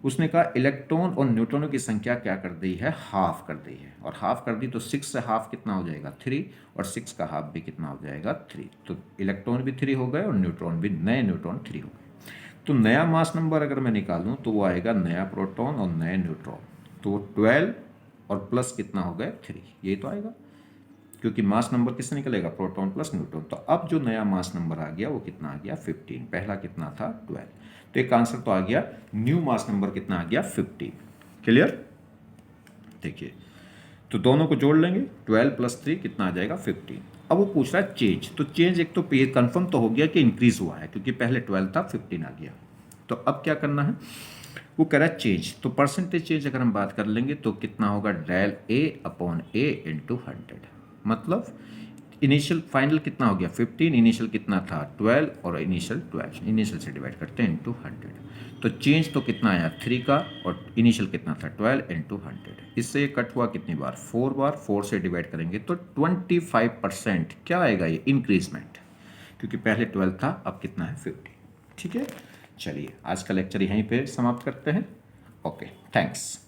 उसने कहा इलेक्ट्रॉन और न्यूट्रॉनों की संख्या क्या कर दी है, हाफ कर दी है, और हाफ कर दी तो 6 से हाफ कितना हो जाएगा 3, और 6 का हाफ भी कितना हो जाएगा 3, तो इलेक्ट्रॉन भी 3 हो गए और न्यूट्रॉन भी, नए न्यूट्रॉन 3 हो गए। तो नया मास नंबर अगर मैं निकालूं तो वो आएगा नया प्रोटॉन और नए न्यूट्रॉन, तो 12 और प्लस कितना हो गया 3, यही तो आएगा, क्योंकि मास नंबर किससे निकलेगा, प्रोटॉन प्लस न्यूट्रॉन। तो अब जो नया मास नंबर आ गया वो कितना आ गया 15, पहला कितना था 12, तो एक आंसर तो आ गया, न्यू मास नंबर कितना आ गया 15। क्लियर, देखिए तो दोनों को जोड़ लेंगे, 12 प्लस 3 कितना आ जाएगा 15। अब वो पूछ रहा है चेंज, तो चेंज एक तो कंफर्म तो हो गया कि इंक्रीज हुआ है, क्योंकि पहले 12 था 15 आ गया। तो अब क्या करना है, वो कह रहा है चेंज, तो परसेंटेज चेंज अगर हम बात कर लेंगे तो कितना होगा del A upon A into 100, मतलब इनिशियल फाइनल कितना हो गया 15, इनिशियल कितना था 12, और इनिशियल 12, इनिशियल से डिवाइड करते हैं इंटू 100, तो चेंज तो कितना आया 3 का, और इनिशियल कितना था 12 इंटू 100, इससे कट हुआ कितनी बार 4 बार, 4 से डिवाइड करेंगे तो 25% क्या आएगा ये इंक्रीजमेंट, क्योंकि पहले 12 था अब कितना है 15। ठीक है, चलिए आज का लेक्चर यहीं पे समाप्त करते हैं। Okay, thanks.